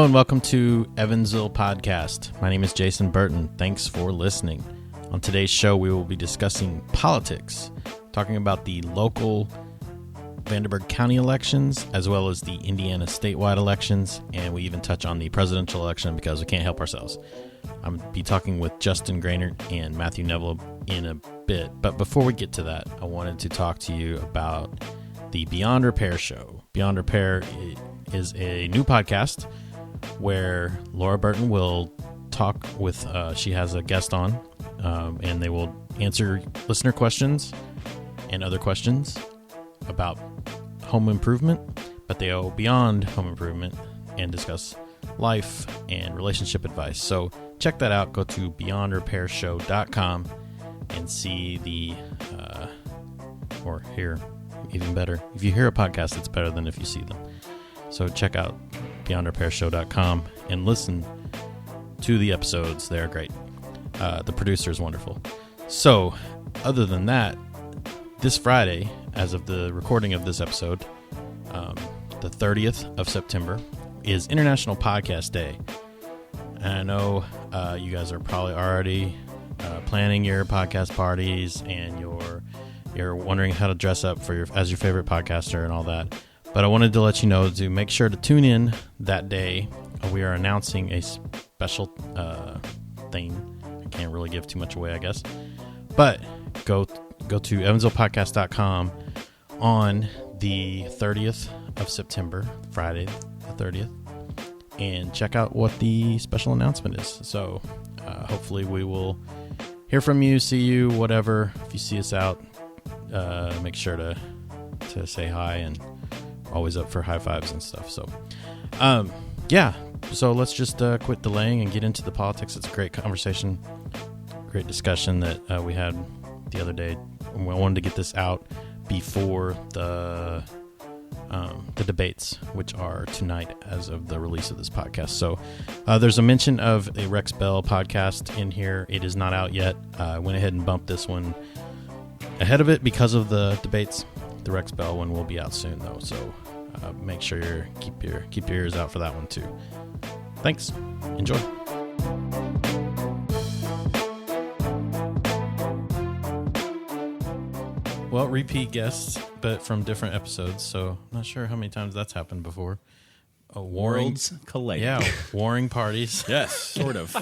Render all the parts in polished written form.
and welcome to Evansville Podcast. My name is Jason Burton. Thanks for listening. On today's show, we will be discussing politics, talking about the local Vanderburgh County elections, as well as the Indiana statewide elections, and we even touch on the presidential election because we can't help ourselves. I'm going to be talking with Justin Groenert and Matthew Neville in a bit, but before we get to that, I wanted to talk to you about the Beyond Repair show. Beyond Repair is a new podcast where Laura Burton will talk with, she has a guest on, and they will answer listener questions and other questions about home improvement, but they go beyond home improvement and discuss life and relationship advice. So check that out. Go to beyondrepairshow.com and see the, or hear, even better. If you hear a podcast, it's better than if you see them. So check out beyondrepairshow.com and listen to the episodes. They're great. The producer is wonderful. So other than that, this Friday, as of the recording of this episode, the 30th of September, is International Podcast Day. And I know you guys are probably already planning your podcast parties, and you're wondering how to dress up for as your favorite podcaster and all that. But I wanted to let you know to make sure to tune in that day. We are announcing a special thing. I can't really give too much away, I guess. But go to evansvillepodcast.com on the 30th of September, Friday the 30th, and check out what the special announcement is. So hopefully we will hear from you, see you, whatever. If you see us out, make sure to say hi, and always up for high fives and stuff. So yeah, so let's just quit delaying and get into the politics. It's a great conversation, great discussion that we had the other day. I wanted to get this out before the debates, which are tonight as of the release of this podcast. So there's a mention of a Rex Bell podcast in here. It is not out yet. I went ahead and bumped this one ahead of it because of the debates. The Rex Bell one will be out soon, though. So make sure you keep your ears out for that one too. Thanks. Enjoy. Well, repeat guests, but from different episodes, so I'm not sure how many times that's happened before. Worlds colliding. Yeah, warring parties. Yes, sort of.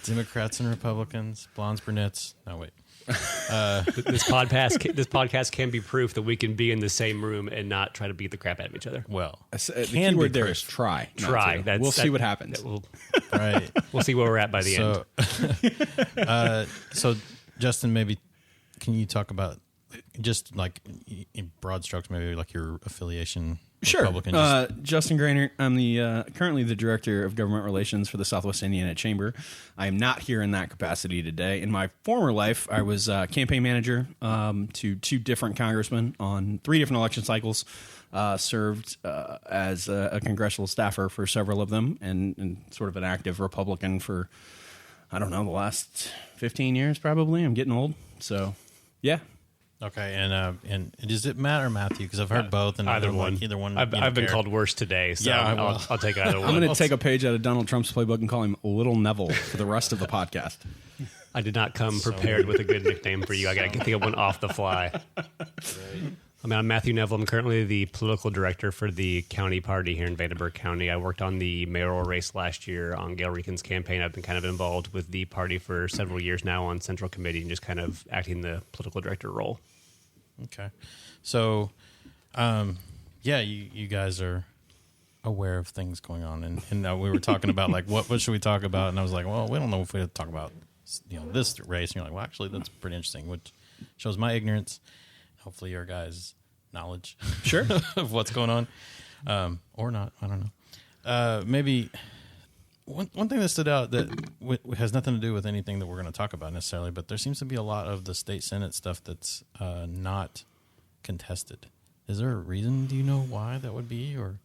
Democrats and Republicans, blondes, brunettes. No, wait. This podcast can be proof that we can be in the same room and not try to beat the crap out of each other. Well, the key word there is try. Try. We'll see what happens. Right. We'll see where we're at by the end. So, Justin, maybe can you talk about just like in broad strokes, maybe like your affiliation? Sure. Republican, Justin Groenert. I'm the currently the director of government relations for the Southwest Indiana Chamber. I am not here in that capacity today. In my former life, I was campaign manager to two different congressmen on 3 different election cycles. Served as a congressional staffer for several of them, and sort of an active Republican for, I don't know, the last 15 years probably. I'm getting old, so yeah. Okay, and does it matter, Matthew? Because I've heard both, and either one. Like either one. I've been called worse today, so yeah, I'll take either one. I'm going to take a page out of Donald Trump's playbook and call him Little Neville for the rest of the podcast. I did not come prepared with a good nickname for you. I got to think of one off the fly. Right. I'm Matthew Neville. I'm currently the political director for the county party here in Vanderburgh County. I worked on the mayoral race last year on Gail Reekin's campaign. I've been kind of involved with the party for several years now on central committee and just kind of acting the political director role. Okay. So, yeah, you guys are aware of things going on. And we were talking about, like, what should we talk about? And I was like, well, we don't know if we have to talk about, this race. And you're like, well, actually, that's pretty interesting, which shows my ignorance. Hopefully your guys' knowledge. Sure. of what's going on. Or not. I don't know. Maybe one thing that stood out that has nothing to do with anything that we're going to talk about necessarily, but there seems to be a lot of the state Senate stuff that's not contested. Is there a reason? Do you know why that would be, or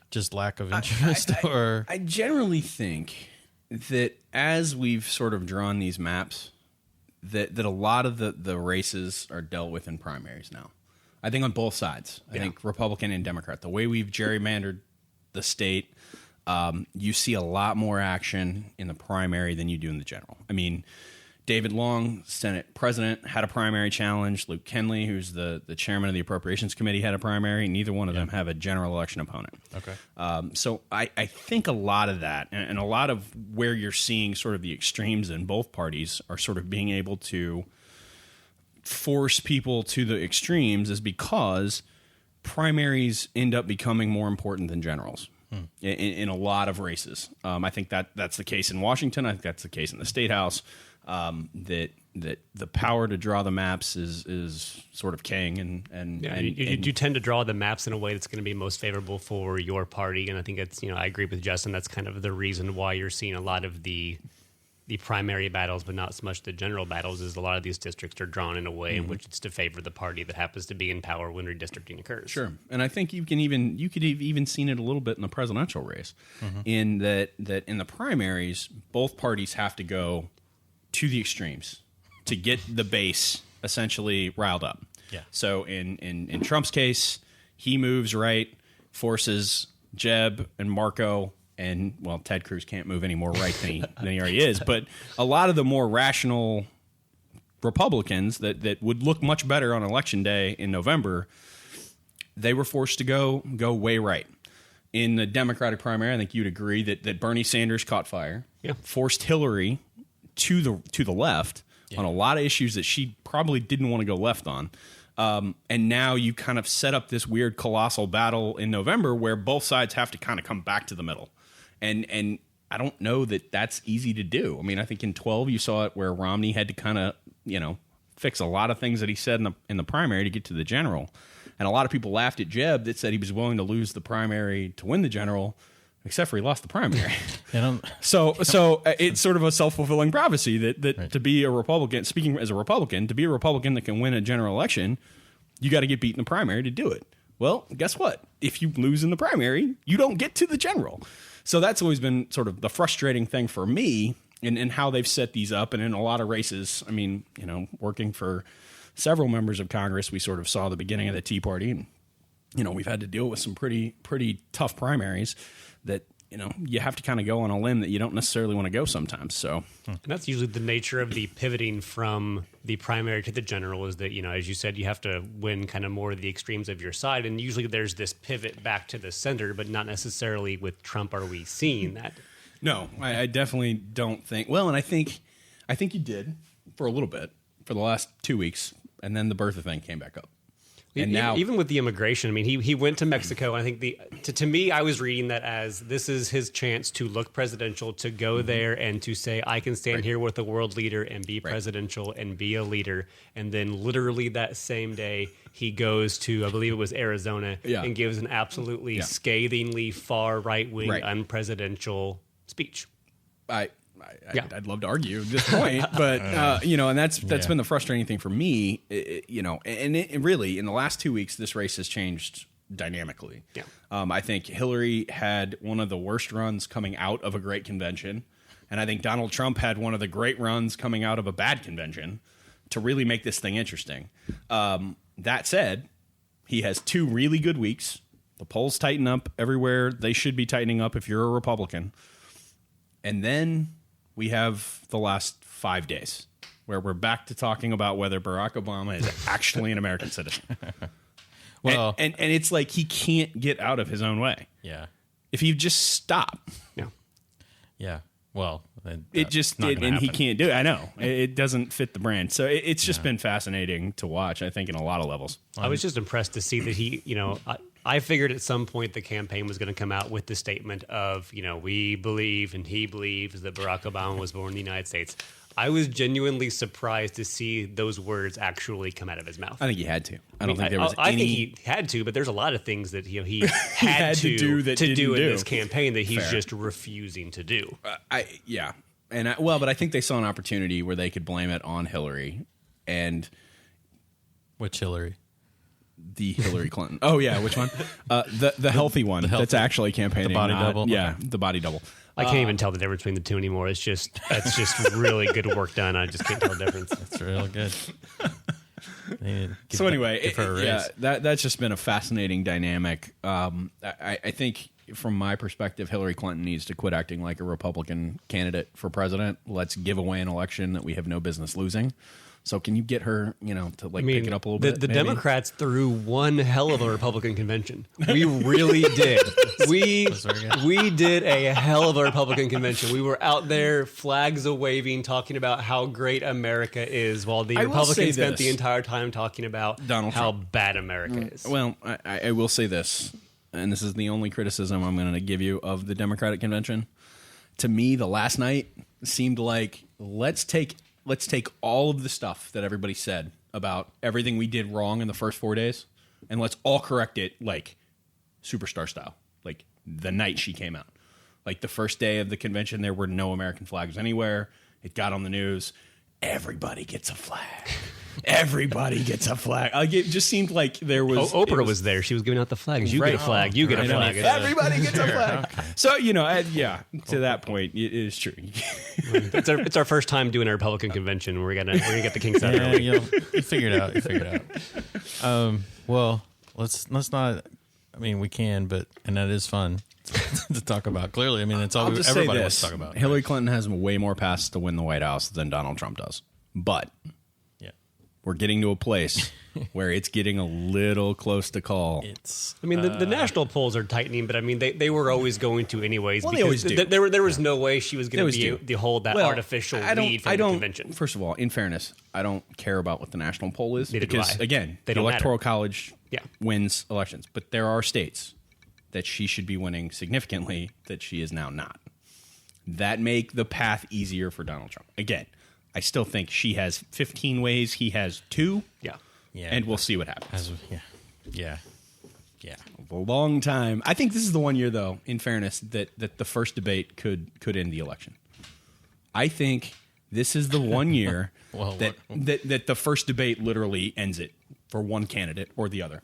just lack of interest? I generally think that as we've sort of drawn these maps, that a lot of the races are dealt with in primaries now. I think on both sides. I think Republican and Democrat. The way we've gerrymandered the state, you see a lot more action in the primary than you do in the general. I mean, David Long, Senate president, had a primary challenge. Luke Kenley, who's the chairman of the Appropriations Committee, had a primary. Neither one of them have a general election opponent. Okay. So I think a lot of that, and a lot of where you're seeing sort of the extremes in both parties are sort of being able to force people to the extremes is because primaries end up becoming more important than generals. In a lot of races. I think that's the case in Washington. I think that's the case in the State House. That the power to draw the maps is sort of king, and you tend to draw the maps in a way that's going to be most favorable for your party, and I think it's I agree with Justin. That's kind of the reason why you're seeing a lot of the primary battles, but not so much the general battles. Is a lot of these districts are drawn in a way in which it's to favor the party that happens to be in power when redistricting occurs. Sure, and I think you could have even seen it a little bit in the presidential race, in that in the primaries, both parties have to go to the extremes to get the base essentially riled up. Yeah. So in Trump's case, he moves right, forces Jeb and Marco, and well, Ted Cruz can't move any more right than he already is. But a lot of the more rational Republicans that would look much better on Election Day in November, they were forced to go way right. In the Democratic primary, I think you'd agree that Bernie Sanders caught fire, forced Hillary to the left on a lot of issues that she probably didn't want to go left on. And now you kind of set up this weird colossal battle in November where both sides have to kind of come back to the middle. And I don't know that that's easy to do. I mean, I think in 12 you saw it where Romney had to kind of, fix a lot of things that he said in the primary to get to the general. And a lot of people laughed at Jeb that said he was willing to lose the primary to win the general, except for he lost the primary. So it's sort of a self-fulfilling prophecy that right. To be a Republican, speaking as a Republican, to be a Republican that can win a general election, you got to get beat in the primary to do it. Well, guess what? If you lose in the primary, you don't get to the general. So that's always been sort of the frustrating thing for me in how they've set these up. And in a lot of races, I mean, working for several members of Congress, we sort of saw the beginning of the Tea Party. And, we've had to deal with some pretty tough primaries that, you have to kind of go on a limb that you don't necessarily want to go sometimes. So, and that's usually the nature of the pivoting from the primary to the general is that, as you said, you have to win kind of more of the extremes of your side. And usually there's this pivot back to the center, but not necessarily with Trump are we seeing that. No, I definitely don't think. Well, and I think you did for a little bit for the last 2 weeks. And then the Bertha thing came back up. And now, even with the immigration, I mean, he went to Mexico. I think to me, I was reading that as this is his chance to look presidential, to go there and to say, I can stand here with a world leader and be presidential and be a leader. And then literally that same day, he goes to, I believe it was Arizona, and gives an absolutely scathingly far right-wing, unpresidential speech. I'd love to argue at this point, but and that's been the frustrating thing for me, and it really in the last 2 weeks this race has changed dynamically. Yeah, I think Hillary had one of the worst runs coming out of a great convention, and I think Donald Trump had one of the great runs coming out of a bad convention to really make this thing interesting. That said, he has 2 really good weeks. The polls tighten up everywhere they should be tightening up if you're a Republican, and then we have the last 5 days where we're back to talking about whether Barack Obama is actually an American citizen. Well, and it's like he can't get out of his own way. Yeah. If he just stop. Yeah. Yeah. Well, it just did, and he can't do it. I know. It doesn't fit the brand. So it's just been fascinating to watch, I think, in a lot of levels. I was just impressed to see that he, I figured at some point the campaign was going to come out with the statement of, we believe and he believes that Barack Obama was born in the United States. I was genuinely surprised to see those words actually come out of his mouth. I think he had to. I don't think there was any... I think he had to, but there's a lot of things that he had to do in this campaign that he's just refusing to do. But I think they saw an opportunity where they could blame it on Hillary. And which Hillary? The Hillary Clinton. Oh yeah, which one? The healthy one. That's actually campaigning. The body double. Yeah, the body double. I can't even tell the difference between the two anymore. It's just really good work done. I just can't tell the difference. That's real good. So anyway, that's just been a fascinating dynamic. I think from my perspective, Hillary Clinton needs to quit acting like a Republican candidate for president. Let's give away an election that we have no business losing. So can you get her, to pick it up a little bit? The Democrats threw one hell of a Republican convention. We really did. We did a hell of a Republican convention. We were out there, flags a-waving, talking about how great America is, while the Republicans spent the entire time talking about how bad America is. Well, I will say this, and this is the only criticism I'm going to give you of the Democratic convention. To me, the last night seemed like, let's take all of the stuff that everybody said about everything we did wrong in the first 4 days, and let's all correct it like superstar style, like the night she came out. Like the first day of the convention, there were no American flags anywhere. It got on the news. Everybody gets a flag. Everybody gets a flag. Like, it just seemed like there was... Oprah was there. She was giving out the flags. You get a flag. You get a flag. Everybody gets a flag. Okay. So, to that point, it is true. It's our first time doing a Republican convention. We're gonna get the kinks out early. You figure it out. Well, let's not... I mean, we can, and that is fun to talk about. Clearly, I mean, it's all everybody wants to talk about. Hillary Clinton has way more passes to win the White House than Donald Trump does. But... we're getting to a place where it's getting a little close to call. The national polls are tightening, but I mean, they were always going to anyways. Well, they always do. There was no way she was going to hold that artificial lead from the convention. First of all, in fairness, I don't care about what the national poll is. Neither because, do I. Again, the Electoral College wins elections. But there are states that she should be winning significantly that she is now not. That make the path easier for Donald Trump. Again, I still think she has 15 ways. He has 2. Yeah. And we'll see what happens. Yeah. A long time. I think this is the one year, though, in fairness, that the first debate could end the election. I think this is the one year that the first debate literally ends it for one candidate or the other.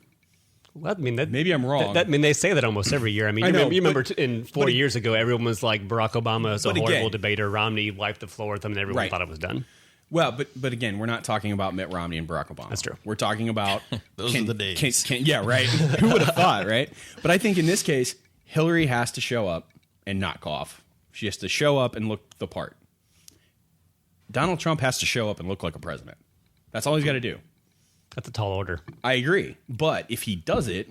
Well, I mean, maybe I'm wrong. They say that almost every year. I mean, you remember 4 years ago, everyone was like, Barack Obama is a horrible debater. Romney wiped the floor with him, and everyone thought it was done. Well, but again, we're not talking about Mitt Romney and Barack Obama. That's true. We're talking about those are the days. Right? Who would have thought, right? But I think in this case, Hillary has to show up and not cough. She has to show up and look the part. Donald Trump has to show up and look like a president. That's all he's got to do. That's a tall order. I agree. But if he does it,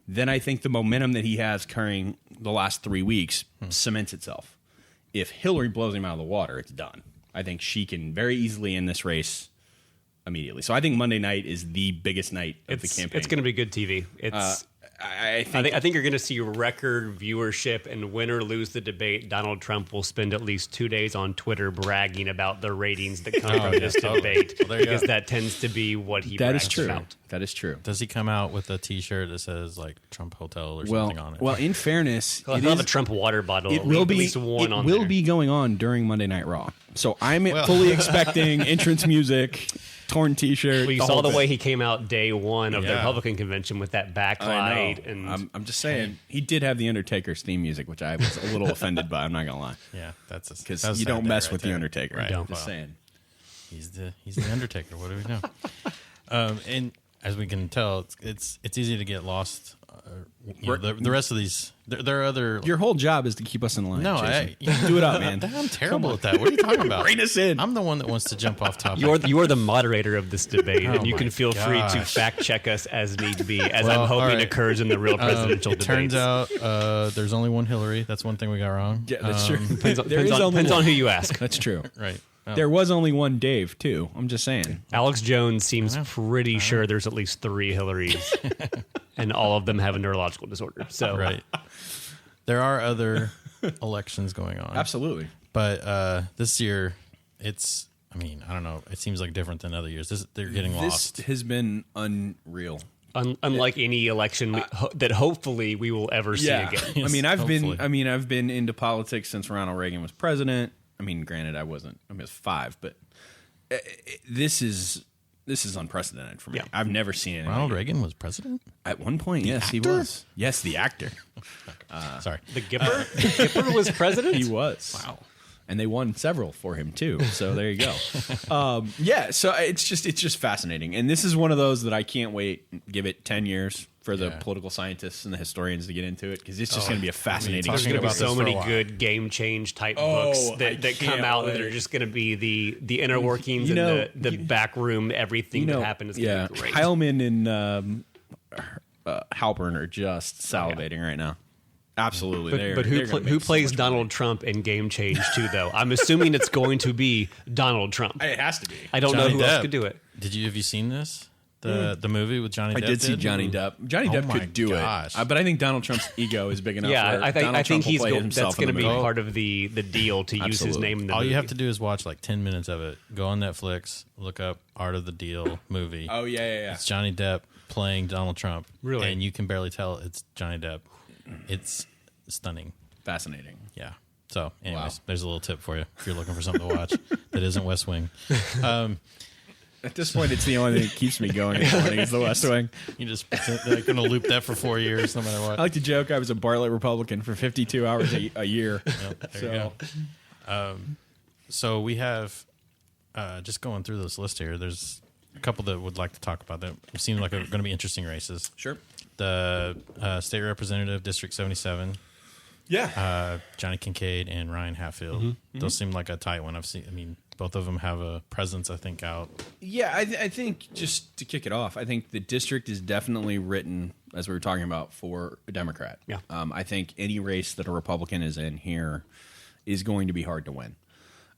then I think the momentum that he has carrying the last 3 weeks cements itself. If Hillary blows him out of the water, it's done. I think she can very easily end this race immediately. So I think Monday night is the biggest night of the campaign. It's going to be good TV. I think you're going to see record viewership, and win or lose the debate, Donald Trump will spend at least 2 days on Twitter bragging about the ratings that come from this debate, because that tends to be what he brags about. That is true. Does he come out with a T-shirt that says like Trump Hotel or something on it? Well, in fairness, he'll have a Trump water bottle. It will at least one on there. It there. will be going on during Monday Night Raw. So I'm fully expecting entrance music, torn T-shirt. Well, you saw the way he came out day one of the Republican convention with that backlight. And I'm just saying, he did have the Undertaker's theme music, which I was a little offended by. I'm not gonna lie. Yeah, that's because you don't mess with the Undertaker. Right. I'm just saying, he's the Undertaker. What do we know? And as we can tell, it's easy to get lost. The rest of these, there are other. Your whole job is to keep us in line. No, do it up, man. I'm terrible at that. What are you talking about? Rein us in. I'm the one that wants to jump off topic. You're the moderator of this debate, and you can feel free to fact check us as need be, as I'm hoping occurs in the real presidential debates. Turns out there's only one Hillary. That's one thing we got wrong. Yeah, that's true. Depends on who you ask. That's true. Right. Oh. There was only one Dave, too. I'm just saying. Alex Jones seems pretty sure there's at least 3 Hillarys, and all of them have a neurological disorder. So right. There are other elections going on. Absolutely. But this year, I don't know. It seems like different than other years. They're getting lost. This has been unreal. Unlike any election that hopefully we will ever see again. Yes, I've been into politics since Ronald Reagan was president. I mean, granted, I wasn't. I was 5, but this is unprecedented for me. Yeah. I've never seen it. Ronald Reagan was president At one point. Yes, actor? he was. Yes, the actor. Sorry. The Gipper? The Gipper was president? He was. Wow. And they won several for him too. So there you go. So it's just fascinating. And this is one of those that I can't wait. Give it 10 years for the political scientists and the historians to get into it, because it's just going to be a fascinating. There's going to be so many good game change type books that come out that are just going to be the inner workings and the back room, everything that happened is going to be great. Heilman and Halpern are just salivating right now. Absolutely. But who plays Donald Trump in Game Change 2, though? I'm assuming it's going to be Donald Trump. It has to be. I don't know who else could do it. Have you seen this? The movie with Johnny Depp? I did see Johnny Depp. Johnny Depp could do it. But I think Donald Trump's ego is big enough. Yeah, I think that's going to be movie. part of the deal to use his name in the movie. All you have to do is watch like 10 minutes of it. Go on Netflix, look up Art of the Deal movie. Oh, yeah. It's Johnny Depp playing Donald Trump. Really? And you can barely tell it's Johnny Depp. It's stunning. Fascinating. Yeah. So, anyways, there's a little tip for you if you're looking for something to watch that isn't West Wing. At this point, it's the only thing that keeps me going in the morning is the West Wing. You just they're going to loop that for 4 years, no matter what. I like to joke I was a Bartlett Republican for 52 hours a year. Yep, there you go. So we have, just going through this list here, there's a couple that would like to talk about that seem like are going to be interesting races. Sure. The state representative, District 77. Yeah. Johnny Kincaid and Ryan Hatfield. Those seem like a tight one. Both of them have a presence, I think, out. Yeah, I think just to kick it off, I think the district is definitely written, as we were talking about, for a Democrat. Yeah. I think any race that a Republican is in here is going to be hard to win.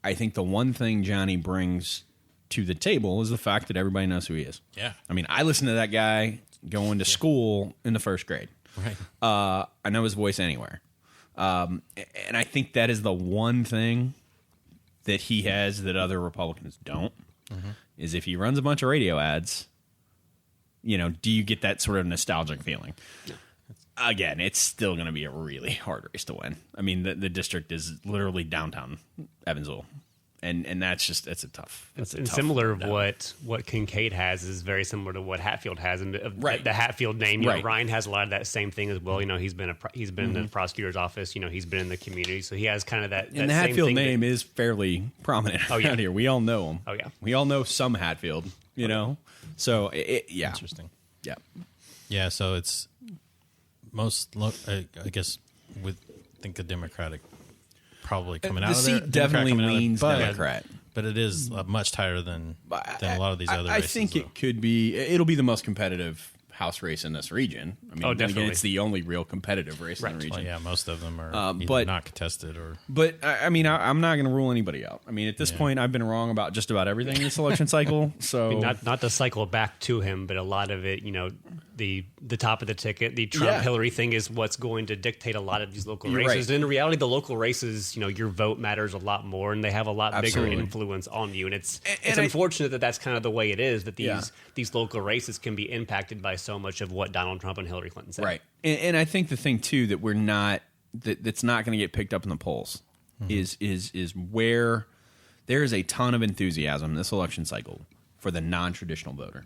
I think the one thing Johnny brings to the table is the fact that everybody knows who he is. Yeah. I listened to that guy going to school in the first grade. Right. I know his voice anywhere. And I think that is the one thing that he has that other Republicans don't, is if he runs a bunch of radio ads, do you get that sort of nostalgic feeling? Yeah. Again, it's still going to be a really hard race to win. The district is literally downtown Evansville. And that's a tough. Similar of what Kincaid has is very similar to what Hatfield has, and the Hatfield name. Ryan has a lot of that same thing as well. He's been in the prosecutor's office. He's been in the community, so he has kind of that. And the same Hatfield thing name is fairly prominent around here. We all know him. Oh yeah, we all know some Hatfield. So Interesting. Yeah, yeah. So it's I guess think the Democratic. Probably coming out the of there. seat definitely leans Democrat, but it is much tighter than a lot of these other races. I think it could be. It'll be the most competitive House race in this region. Definitely. Again, it's the only real competitive race in the region. Well, yeah, most of them are either not contested or. But I'm not going to rule anybody out. At this point, I've been wrong about just about everything in this election cycle. So not to cycle back to him, but a lot of it, the top of the ticket, the Trump Hillary thing is what's going to dictate a lot of these local races. Right. And in reality, the local races, your vote matters a lot more, and they have a lot bigger influence on you. And it's unfortunate that that's kind of the way it is, that these local races can be impacted by so much of what Donald Trump and Hillary Clinton said. Right. And I think the thing too that we're not that's not going to get picked up in the polls is where there is a ton of enthusiasm this election cycle for the non-traditional voter.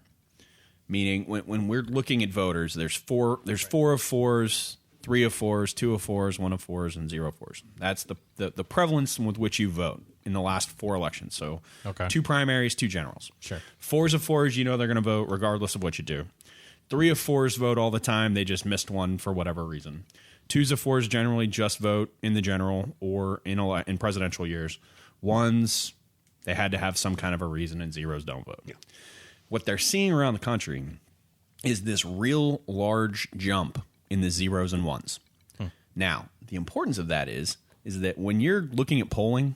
Meaning, when we're looking at voters, there's 4 of 4s, 3 of 4s, 2 of 4s, 1 of 4s, and 0 of 4s. That's the prevalence with which you vote in the last 4 elections. So 2 primaries, 2 generals. Sure. 4s of 4s, they're going to vote regardless of what you do. 3 of 4s vote all the time. They just missed one for whatever reason. 2s of 4s generally just vote in the general or in presidential years. 1s, they had to have some kind of a reason, and 0s don't vote. Yeah. What they're seeing around the country is this real large jump in the 0s and 1s. Now, the importance of that is that when you're looking at polling,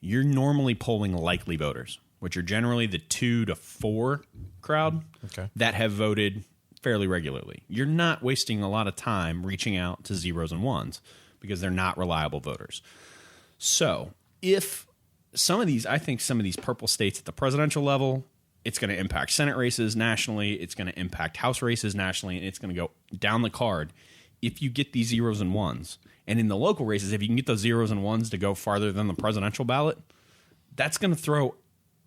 you're normally polling likely voters, which are generally the 2 to 4 crowd that have voted fairly regularly. You're not wasting a lot of time reaching out to 0s and 1s because they're not reliable voters. So if some of these purple states at the presidential level, it's going to impact Senate races nationally. It's going to impact House races nationally, and it's going to go down the card if you get these 0s and 1s. And in the local races, if you can get those 0s and 1s to go farther than the presidential ballot, that's going to throw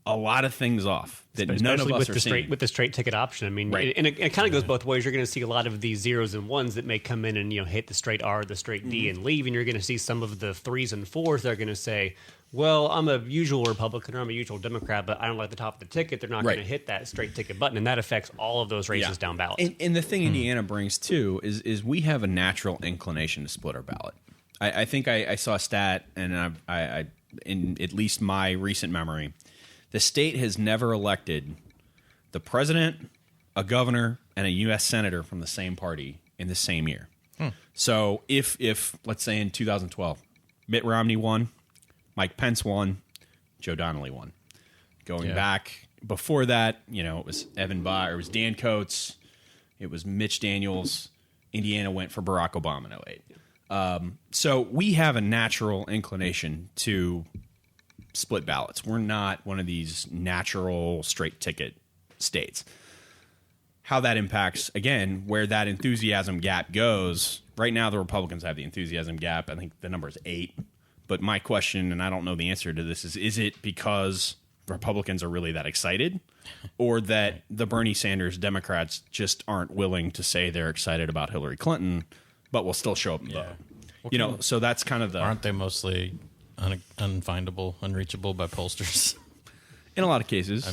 a lot of things off that none of us are seeing. With the straight ticket option. And it kind of goes both ways. You're going to see a lot of these 0s and 1s that may come in and hit the straight R, the straight D, and leave. And you're going to see some of the 3s and 4s that are going to say, well, I'm a usual Republican or I'm a usual Democrat, but I don't like the top of the ticket, they're not Right. going to hit that straight ticket button. And that affects all of those races down ballot. And the thing Indiana brings, too, is we have a natural inclination to split our ballot. I think I saw a stat, and I in at least my recent memory, the state has never elected the president, a governor, and a U.S. senator from the same party in the same year. So if let's say in 2012, Mitt Romney won, Mike Pence won, Joe Donnelly won. Going back before that, it was Evan Bayh, it was Dan Coates, it was Mitch Daniels. Indiana went for Barack Obama in 2008. So we have a natural inclination to split ballots. We're not one of these natural straight ticket states. How that impacts, again, where that enthusiasm gap goes. Right now, the Republicans have the enthusiasm gap. I think the number is 8. But my question, and I don't know the answer to this, is it because Republicans are really that excited, or that the Bernie Sanders Democrats just aren't willing to say they're excited about Hillary Clinton, but will still show up and vote? So that's kind of the... Aren't they mostly unfindable, unreachable by pollsters? In a lot of cases. I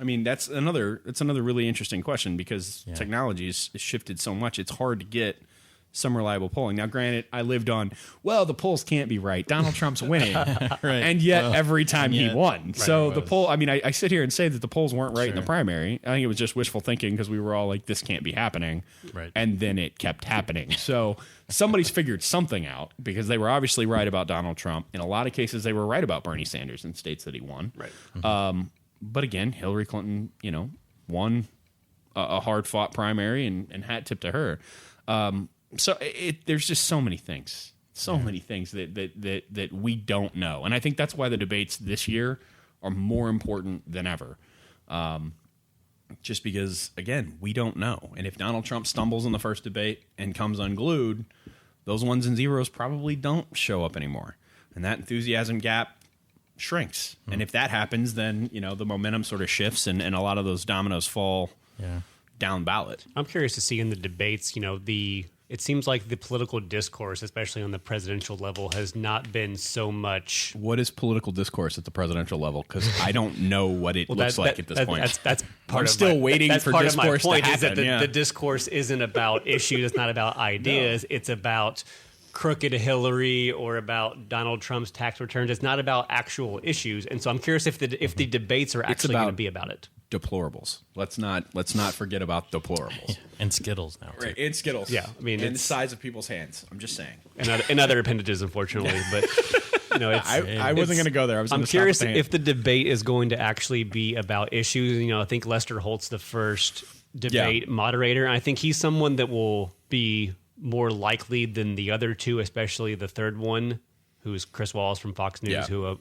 mean that's another really interesting question, because technology has shifted so much. It's hard to get some reliable polling. Now, granted, I lived on, the polls can't be right. Donald Trump's winning. And yet every time he won. So the poll, I sit here and say that the polls weren't right in the primary. I think it was just wishful thinking, because we were all like, this can't be happening. Right. And then it kept happening. So somebody's figured something out, because they were obviously right about Donald Trump. In a lot of cases, they were right about Bernie Sanders in states that he won. Right. But again, Hillary Clinton, won a hard-fought primary, and hat tip to her. So there's just so many things, many things that we don't know. And I think that's why the debates this year are more important than ever. Just because, again, we don't know. And if Donald Trump stumbles in the first debate and comes unglued, those ones and zeros probably don't show up anymore. And that enthusiasm gap shrinks. And if that happens, then, the momentum sort of shifts, and a lot of those dominoes fall down ballot. I'm curious to see in the debates, it seems like the political discourse, especially on the presidential level, has not been so much. What is political discourse at the presidential level? Because I don't know what it looks like at this point. That's part I'm of still waiting that's for part discourse of my point to is that happen. the discourse isn't about issues. It's not about ideas. It's about crooked Hillary or about Donald Trump's tax returns. It's not about actual issues. And so I'm curious if the debates are actually going to be about it. Deplorables. Let's not forget about deplorables. And Skittles now, too. Right, and Skittles. Yeah, and the size of people's hands. I'm just saying. And other appendages, unfortunately. But I wasn't going to go there. I'm curious if the debate is going to actually be about issues. I think Lester Holt's the first debate moderator. And I think he's someone that will be more likely than the other two, especially the third one, who's Chris Wallace from Fox News, who,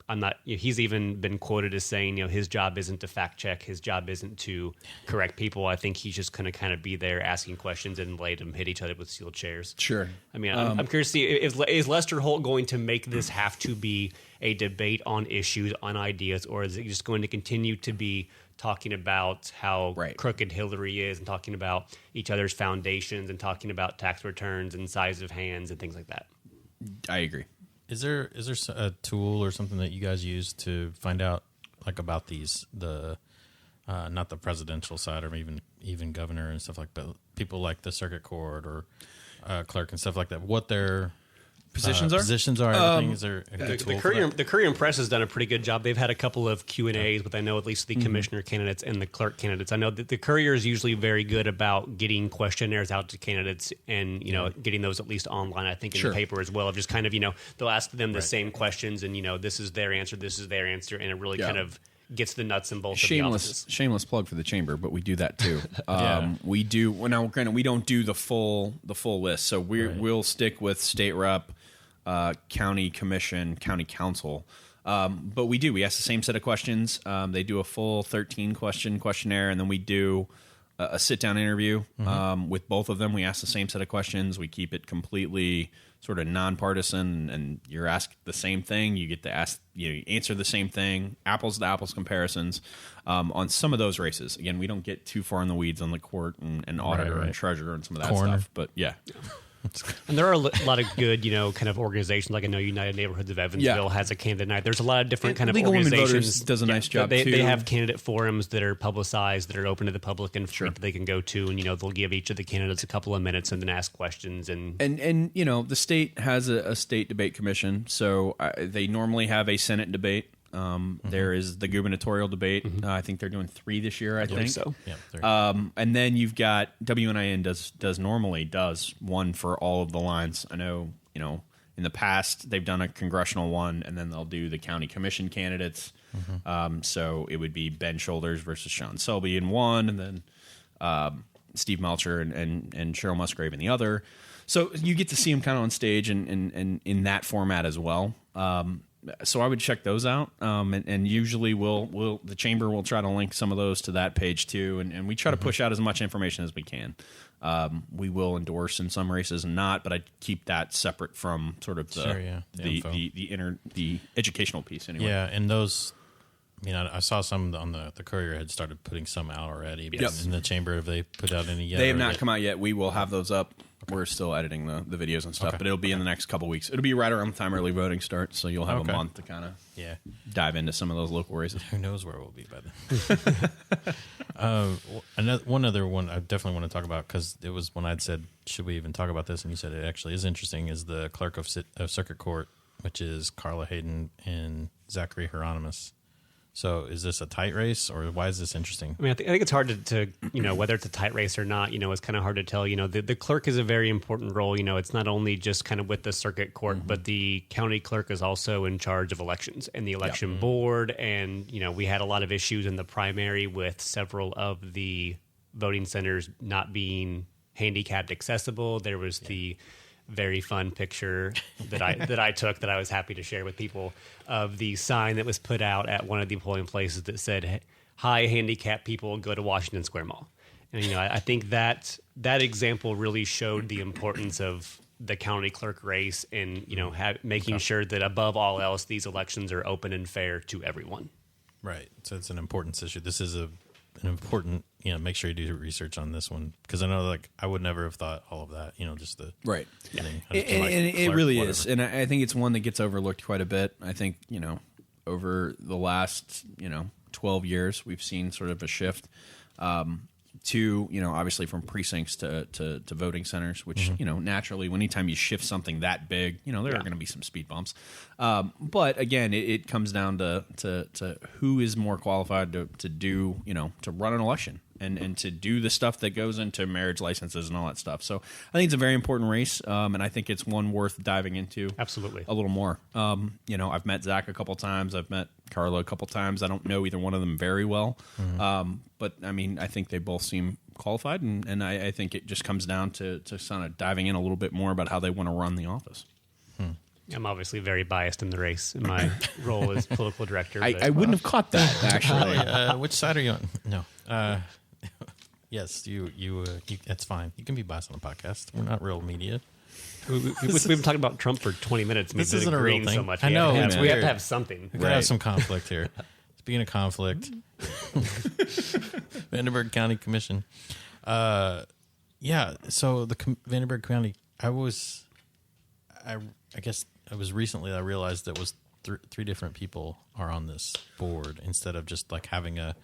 I'm not. He's even been quoted as saying, his job isn't to fact check. His job isn't to correct people. I think he's just going to kind of be there asking questions and let them hit each other with steel chairs. Sure. I'm curious to see, is Lester Holt going to make this have to be a debate on issues, on ideas, or is it just going to continue to be talking about how crooked Hillary is, and talking about each other's foundations, and talking about tax returns and size of hands and things like that? I agree. Is there a tool or something that you guys use to find out about the not the presidential side, or even governor and stuff like that, people like the circuit court or clerk and stuff like that, what their positions are? Everything? Is there the Courier and Press has done a pretty good job. They've had a couple of Q&As with, I know, at least the commissioner candidates and the clerk candidates. I know that the Courier is usually very good about getting questionnaires out to candidates and getting those at least online. I think in the paper as well. Of just kind of they'll ask them the same questions, and this is their answer, and it really kind of gets the nuts and bolts of the offices. Shameless plug for the chamber, but we do that too. We do. Well, now, granted, we don't do the full list, so we'll stick with state rep, county commission, county council. But we ask the same set of questions. They do a full 13-question questionnaire, and then we do a sit-down interview with both of them. We ask the same set of questions. We keep it completely sort of nonpartisan, and you're asked the same thing. You get to answer the same thing, apples to apples comparisons on some of those races. Again, we don't get too far in the weeds on the court and auditor and treasurer and some of that stuff. But And there are a lot of good, kind of organizations. Like I know United Neighborhoods of Evansville has a candidate night. There's a lot of different kind of Legal organizations. Women Voters does a nice job they, too. They have candidate forums that are publicized, that are open to the public and free that they can go to, and they'll give each of the candidates a couple of minutes and then ask questions. And the state has a state debate commission, so they normally have a Senate debate. There is the gubernatorial debate. I think they're doing 3 this year. I think so. Yeah, and then you've got WNIN normally does one for all of the lines. I know in the past they've done a congressional one, and then they'll do the county commission candidates. So it would be Ben Shoulders versus Sean Selby in one, and then Steve Melcher and Cheryl Musgrave in the other. So you get to see them kind of on stage and in that format as well. So I would check those out, and usually the chamber will try to link some of those to that page too, and we try to push out as much information as we can. We will endorse in some races and not, but I keep that separate from sort of the educational piece anyway. Yeah, and those. I saw some on the Courier had started putting some out already. Yes. In the chamber, have they put out any yet? They have not come out yet. We will have those up. We're still editing the videos and stuff, but it'll be in the next couple weeks. It'll be right around the time early voting starts, so you'll have a month to kind of dive into some of those local races. Who knows where we'll be by then? One other one I definitely want to talk about, because it was when I'd said, should we even talk about this? And you said it actually is interesting, is the clerk of Circuit Court, which is Carla Hayden and Zachary Hieronymus. So is this a tight race, or why is this interesting? I think it's hard to whether it's a tight race or not, it's kind of hard to tell. The clerk is a very important role. It's not only just kind of with the circuit court, but the county clerk is also in charge of elections and the election board. And, we had a lot of issues in the primary with several of the voting centers not being handicapped accessible. There was the very fun picture that I took that I was happy to share with people of the sign that was put out at one of the polling places that said, "Hi, handicapped people, go to Washington Square Mall." And I think that example really showed the importance of the county clerk race and making sure that above all else these elections are open and fair to everyone. Right. So it's an importance issue. This is an important, make sure you do research on this one, because I know I would never have thought all of that, just the right. Thing. And it really is. And I think it's one that gets overlooked quite a bit. I think, over the last, 12 years, we've seen sort of a shift to, obviously from precincts to voting centers, which, naturally, anytime you shift something that big, there are going to be some speed bumps. But again, it comes down to who is more qualified to do, to run an election and to do the stuff that goes into marriage licenses and all that stuff. So I think it's a very important race, and I think it's one worth diving into. Absolutely. A little more. I've met Zach a couple times. I've met Carla a couple times. I don't know either one of them very well. But I think they both seem qualified, and I think it just comes down to kind of diving in a little bit more about how they want to run the office. I'm obviously very biased in the race in my role as political director. I wouldn't have caught that, actually. Which side are you on? No. Yes, you. That's fine. You can be biased on a podcast. We're not real media. We've been talking about Trump for 20 minutes. This isn't a real thing. So much. I know. We have to have something. We gotta have some conflict here. Speaking of conflict, Vanderburgh County Commission. So the Vanderburgh County. I guess it was recently I realized that was three different people are on this board instead of just having a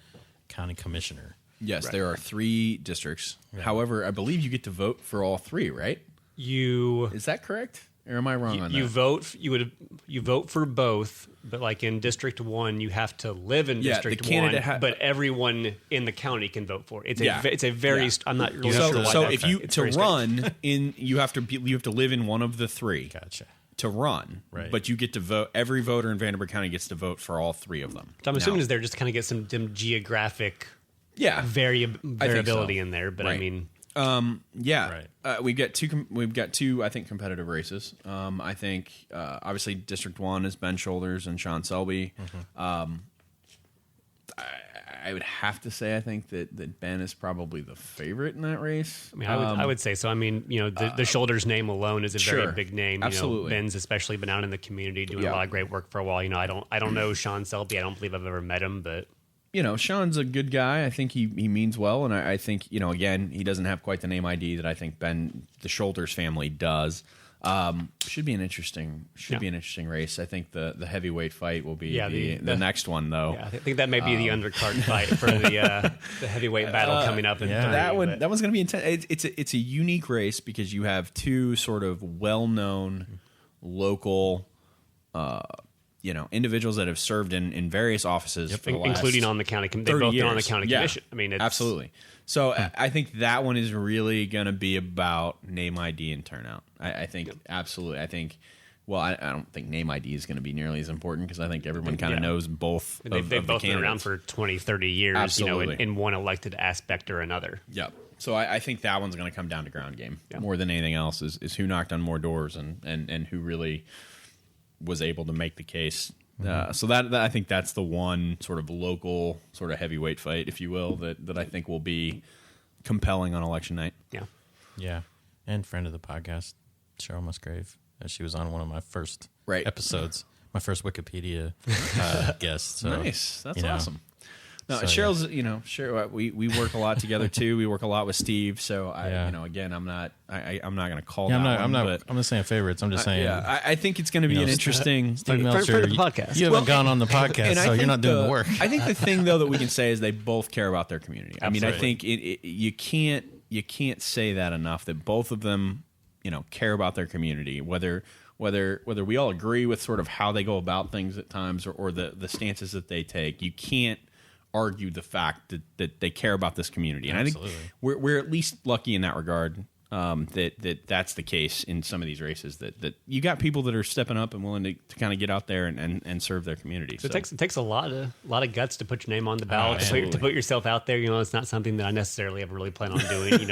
county commissioner. Yes, there are 3 districts. Yeah. However, I believe you get to vote for all 3, right? Is that correct? Or am I wrong on that? You vote for both, but in District 1, you have to live in District 1, but everyone in the county can vote for it. It's a very I'm not really sure why. So if you run in, you have to live in one of the 3. Gotcha. To run, right? But you get to vote. Every voter in Vanderburgh County gets to vote for all 3 of them. So I'm assuming is there just to kind of get some geographic, variability in there. But right. Right. We've got two. I think competitive races. I think obviously District 1 is Ben Shoulders and Sean Selby. I would have to say I think that Ben is probably the favorite in that race. I would say so. The Shoulders name alone is a very big name. Absolutely. Ben's especially been out in the community doing a lot of great work for a while. I don't know Sean Selby. I don't believe I've ever met him, but Sean's a good guy. I think he means well, and I think, again, he doesn't have quite the name ID that I think the Schulters family does. Should be an interesting race. I think the heavyweight fight will be the next one, though. Yeah, I think that may be the undercard fight for the heavyweight battle coming up. That one's going to be intense. It's a unique race because you have two sort of well-known local individuals that have served in various offices, for the last including on the county. They've both been on the county commission. I mean, absolutely. So I think that one is really going to be about name ID and turnout. I think absolutely. I think. Well, I don't think name ID is going to be nearly as important because I think everyone kind of knows both. They've both been around for 20, 30 years. Absolutely. In one elected aspect or another. Yep. So I think that one's going to come down to ground game more than anything else. Is who knocked on more doors and who really was able to make the case. So that I think that's the one sort of local sort of heavyweight fight, if you will, that I think will be compelling on election night. Yeah. And friend of the podcast, Cheryl Musgrave. She was on one of my first episodes, my first Wikipedia guest. So, nice. That's awesome. No, so, Cheryl's, Cheryl, we work a lot together too. We work a lot with Steve. So again, I'm not going to call. Yeah, I'm not saying favorites. I'm just saying. I think it's going to be an interesting for the podcast. You haven't gone on the podcast, so you're not doing the work. I think the thing though that we can say is they both care about their community. Absolutely. I mean, I think you can't say that enough. That both of them, care about their community. Whether we all agree with sort of how they go about things at times or the stances that they take, you can't argue the fact that they care about this community. And Absolutely. I think we're at least lucky in that regard, that's the case in some of these races, that you got people that are stepping up and willing to kind of get out there and serve their community. So it takes a lot of guts to put your name on the ballot, to put yourself out there. It's not something that I necessarily ever really plan on doing.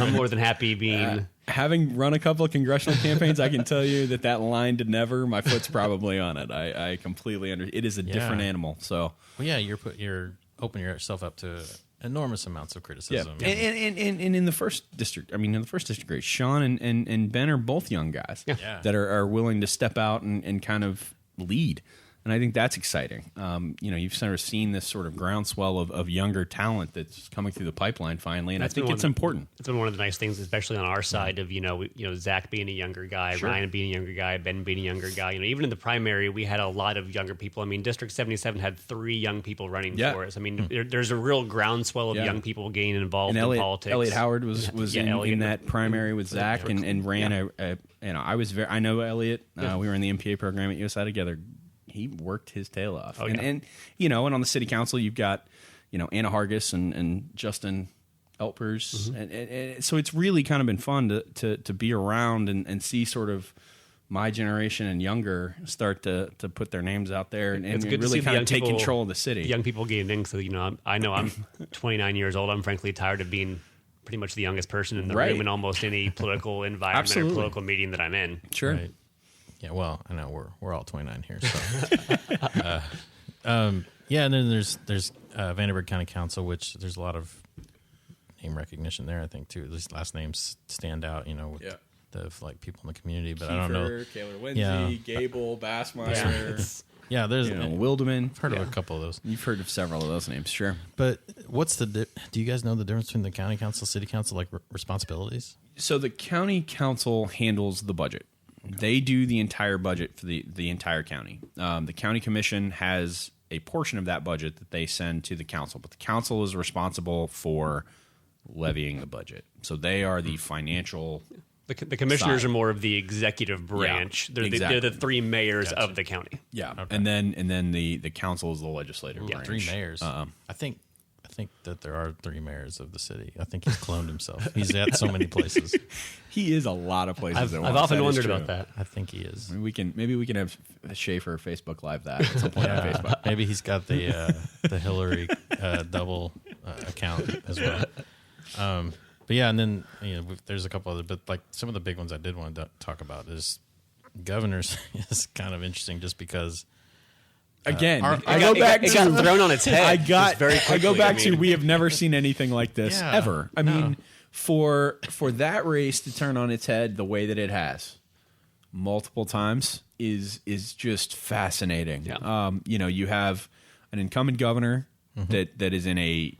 I'm more than happy being... having run a couple of congressional campaigns, I can tell you that line to never, my foot's probably on it. I completely understand. It is a different animal. So, well, yeah, you're opening yourself up to enormous amounts of criticism. Yeah. And in the first district, race, Sean and Ben are both young guys that are willing to step out and kind of lead. And I think that's exciting. You've sort of seen this sort of groundswell of younger talent that's coming through the pipeline finally, and I think it's important. It's been one of the nice things, especially on our side of Zach being a younger guy, Ryan being a younger guy, Ben being a younger guy. Even in the primary, we had a lot of younger people. I mean, District 77 had 3 young people running for us. I mean, there's a real groundswell of young people getting involved in politics. Elliot Howard was in that primary with Zach and ran I know Elliot. We were in the MPA program at USI together. He worked his tail off. And on the city council, you've got, Anna Hargis and Justin Elpers. And so it's really kind of been fun to be around and see sort of my generation and younger start to put their names out there and really kind of take control of the city. Young people getting in. So, I know I'm 29 years old. I'm frankly tired of being pretty much the youngest person in the room in almost any political environment or political meeting that I'm in. Sure. Right. Yeah, well, I know we're all 29 here. So, and then there's Vanderburgh County Council, which there's a lot of name recognition there. I think too. At least last names stand out. With the people in the community. But Kiefer, I don't know. Kaylor Lindsay, Gable, Bassmeyer. There's Wildeman. I've heard of a couple of those. You've heard of several of those names, sure. But what's do you guys know the difference between the county council, city council, responsibilities? So the county council handles the budget. They do the entire budget for the entire county. The county commission has a portion of that budget that they send to the council, but the council is responsible for levying the budget. So they are the financial. The commissioners are more of the executive branch. They're the 3 mayors of the county. Yeah, okay. and then the council is the legislative branch. 3 mayors. I think that there are 3 mayors of the city. I think he's cloned himself. He's at so many places. He is a lot of places. I've often wondered about that. I think he is. Maybe we can have Schaefer Facebook Live that at some point on Facebook. Maybe he's got the Hillary double account as well. But yeah, and then there's a couple other, but some of the big ones I did want to talk about is governors is kind of interesting just because. Again, I go back to thrown on its head. I go back to we have never seen anything like this ever. I mean, for that race to turn on its head the way that it has multiple times is just fascinating. Yeah. You have an incumbent governor that is in a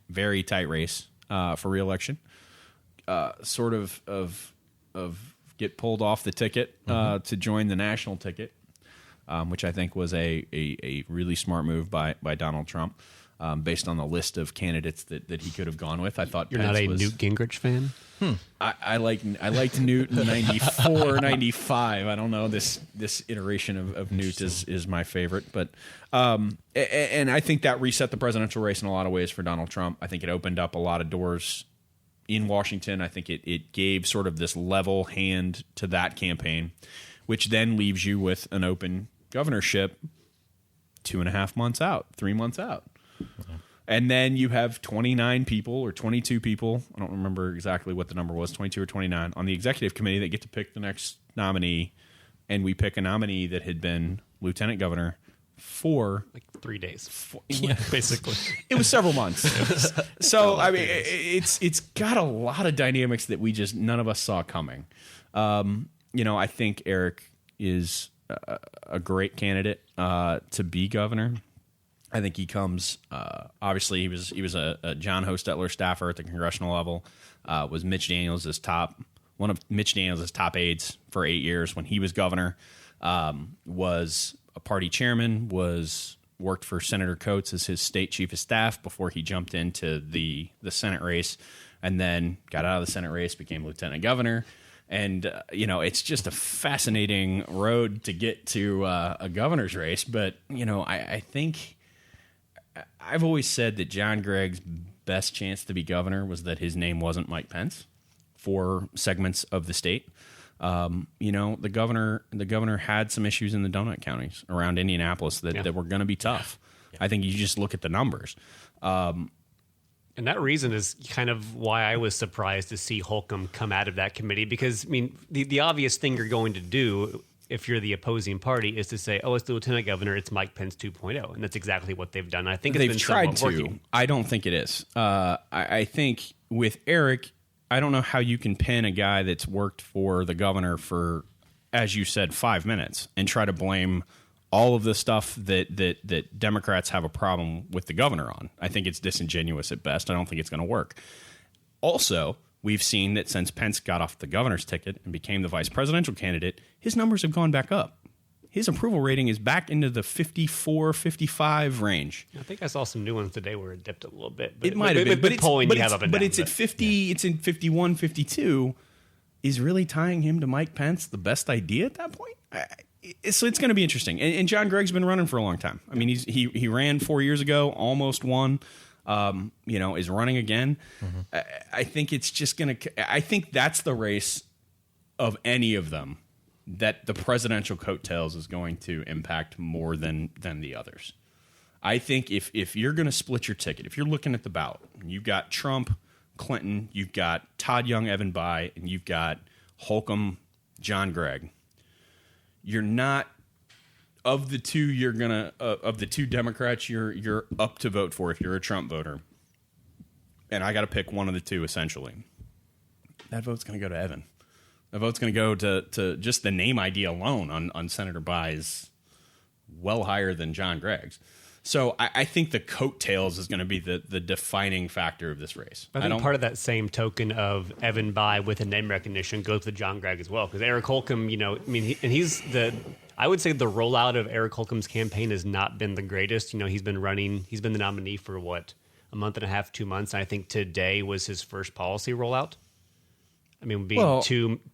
very tight race for re-election, sort of get pulled off the ticket to join the national ticket, which I think was a really smart move by Donald Trump, based on the list of candidates that he could have gone with. I thought You're Pence not a was, Newt Gingrich fan? I liked Newt in 94, 95. I don't know. This iteration of Newt is my favorite, but and I think that reset the presidential race in a lot of ways for Donald Trump. I think it opened up a lot of doors in Washington. I think it gave sort of this level hand to that campaign, which then leaves you with an open governorship 2.5 months out, 3 months out. And then you have 29 people or 22 people, I don't remember exactly what the number was, 22 or 29, on the executive committee that get to pick the next nominee. And we pick a nominee that had been lieutenant governor for Like 3 days. basically. It was several months. So, I mean, it's got a lot of dynamics that none of us saw coming. I think Eric is a great candidate to be governor. I think he comes. Obviously, he was a John Hostetler staffer at the congressional level. Was one of Mitch Daniels' top aides for 8 years when he was governor. Was a party chairman. Worked for Senator Coates as his state chief of staff before he jumped into the Senate race, and then got out of the Senate race, became lieutenant governor. And it's just a fascinating road to get to a governor's race. But I think. I've always said that John Gregg's best chance to be governor was that his name wasn't Mike Pence for segments of the state. The governor had some issues in the donut counties around Indianapolis that were going to be tough. Yeah. I think you just look at the numbers. And that reason is kind of why I was surprised to see Holcomb come out of that committee, because, I mean, the obvious thing you're going to do if you're the opposing party is to say, oh, it's the lieutenant governor, it's Mike Pence 2.0. And that's exactly what they've done. I think they've been tried to. Working. I don't think it is. I think with Eric, I don't know how you can pin a guy that's worked for the governor for, as you said, 5 minutes and try to blame all of the stuff that Democrats have a problem with the governor on. I think it's disingenuous at best. I don't think it's going to work. Also, we've seen that since Pence got off the governor's ticket and became the vice presidential candidate, his numbers have gone back up. His approval rating is back into the 54, 55 range. I think I saw some new ones today where it dipped a little bit. But it might have been. But it's at 50, yeah. It's in 51, 52. Is really tying him to Mike Pence the best idea at that point? So it's going to be interesting. And John Gregg's been running for a long time. I mean, he ran 4 years ago, almost won. Is running again. Mm-hmm. I think it's just going to. I think that's the race of any of them that the presidential coattails is going to impact more than the others. I think if you're going to split your ticket, if you're looking at the ballot, you've got Trump, Clinton, you've got Todd Young, Evan Bayh, and you've got Holcomb, John Gregg. You're not. Of the two, of the two Democrats, you're up to vote for if you're a Trump voter, and I got to pick one of the two essentially. That vote's going to go to Evan. That vote's going to go to just the name ID alone on Senator Bayh is well higher than John Gregg's. So I think the coattails is going to be the defining factor of this race. I think part of that same token of Evan Bayh with a name recognition goes to John Gregg as well, because Eric Holcomb, I would say the rollout of Eric Holcomb's campaign has not been the greatest. He's been the nominee for a month and a half, 2 months. And I think today was his first policy rollout. I mean,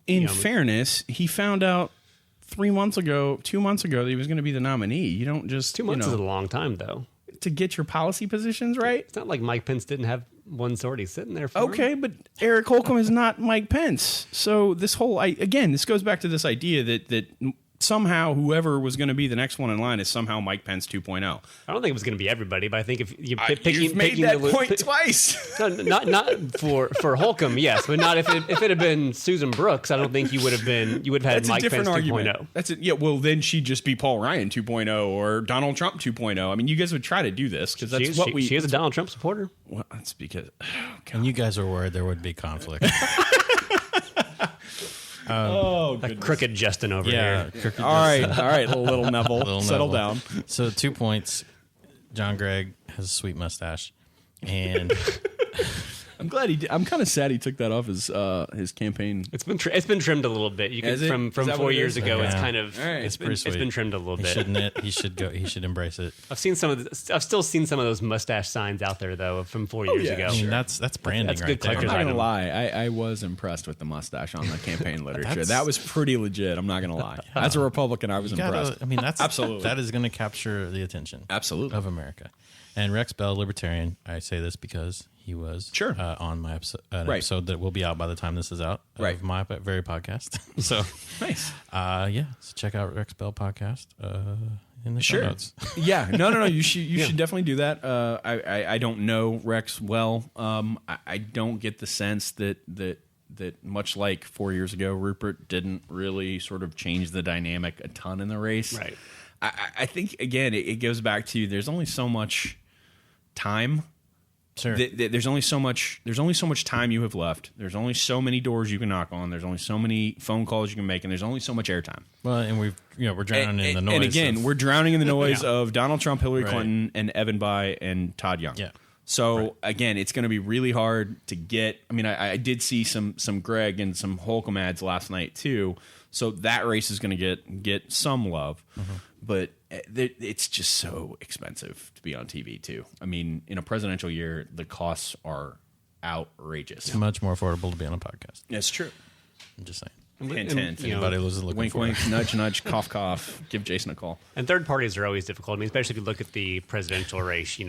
in fairness, he found out 2 months ago that he was going to be the nominee. You don't just 2 months is a long time, though, to get your policy positions right. It's not like Mike Pence didn't have one already sitting there for him. But Eric Holcomb is not Mike Pence. So this goes back to this idea that somehow whoever was going to be the next one in line is somehow Mike Pence 2.0. I don't think it was going to be everybody, but I think if you you've made that point twice. No, not for Holcomb, yes, but not if it had been Susan Brooks. I don't think you would have had Mike Pence 2.0. That's it. Yeah, well then she'd just be Paul Ryan 2.0 or Donald Trump 2.0. I mean, you guys would try to do this because that's she is a Donald Trump supporter. Well, that's because and you guys are worried there would be conflict. Crooked Justin over here. All right, little Neville. Settle down. So 2 points. John Gregg has a sweet mustache, and I'm glad he did. I'm kind of sad he took that off his campaign. It's been trimmed a little bit. You can, from 4 years ago. Yeah. It's kind of right. It's been trimmed a little bit. He should embrace it. I've still seen some of those mustache signs out there though from 4 years ago. I mean, that's branding That's right good there. I'm collector's not gonna item. lie. I was impressed with the mustache on the campaign literature. That was pretty legit. I'm not gonna lie. As a Republican, I was impressed. I mean, that's Absolutely. that is going to capture the attention Absolutely. of America. And Rex Bell, Libertarian, I say this because he was Sure. on my episode, an Right. episode that will be out by the time this is out Right. of my very podcast. So Nice. so check out Rex Bell podcast in the show Sure. notes. Yeah. No. You should definitely do that. I don't know Rex well. I don't get the sense that much like 4 years ago, Rupert didn't really sort of change the dynamic a ton in the race. Right. I think again it goes back to there's only so much time. Sure. There's only so much time you have left. There's only so many doors you can knock on. There's only so many phone calls you can make, and there's only so much airtime. Well, and we're drowning in the noise. And again, we're drowning in the noise of Donald Trump, Hillary Right. Clinton, and Evan Bayh and Todd Young. Yeah. So again, it's going to be really hard to get. I mean, I did see some Greg and some Holcomb ads last night too. So that race is going to get some love, but it's just so expensive to be on TV too. I mean, in a presidential year, the costs are outrageous. it's much more affordable to be on a podcast. That's true. I'm just saying. Hint, hint. Anybody was looking Wink, for wink, nudge, nudge, cough, cough. Give Jason a call. And third parties are always difficult. I mean, especially if you look at the presidential race,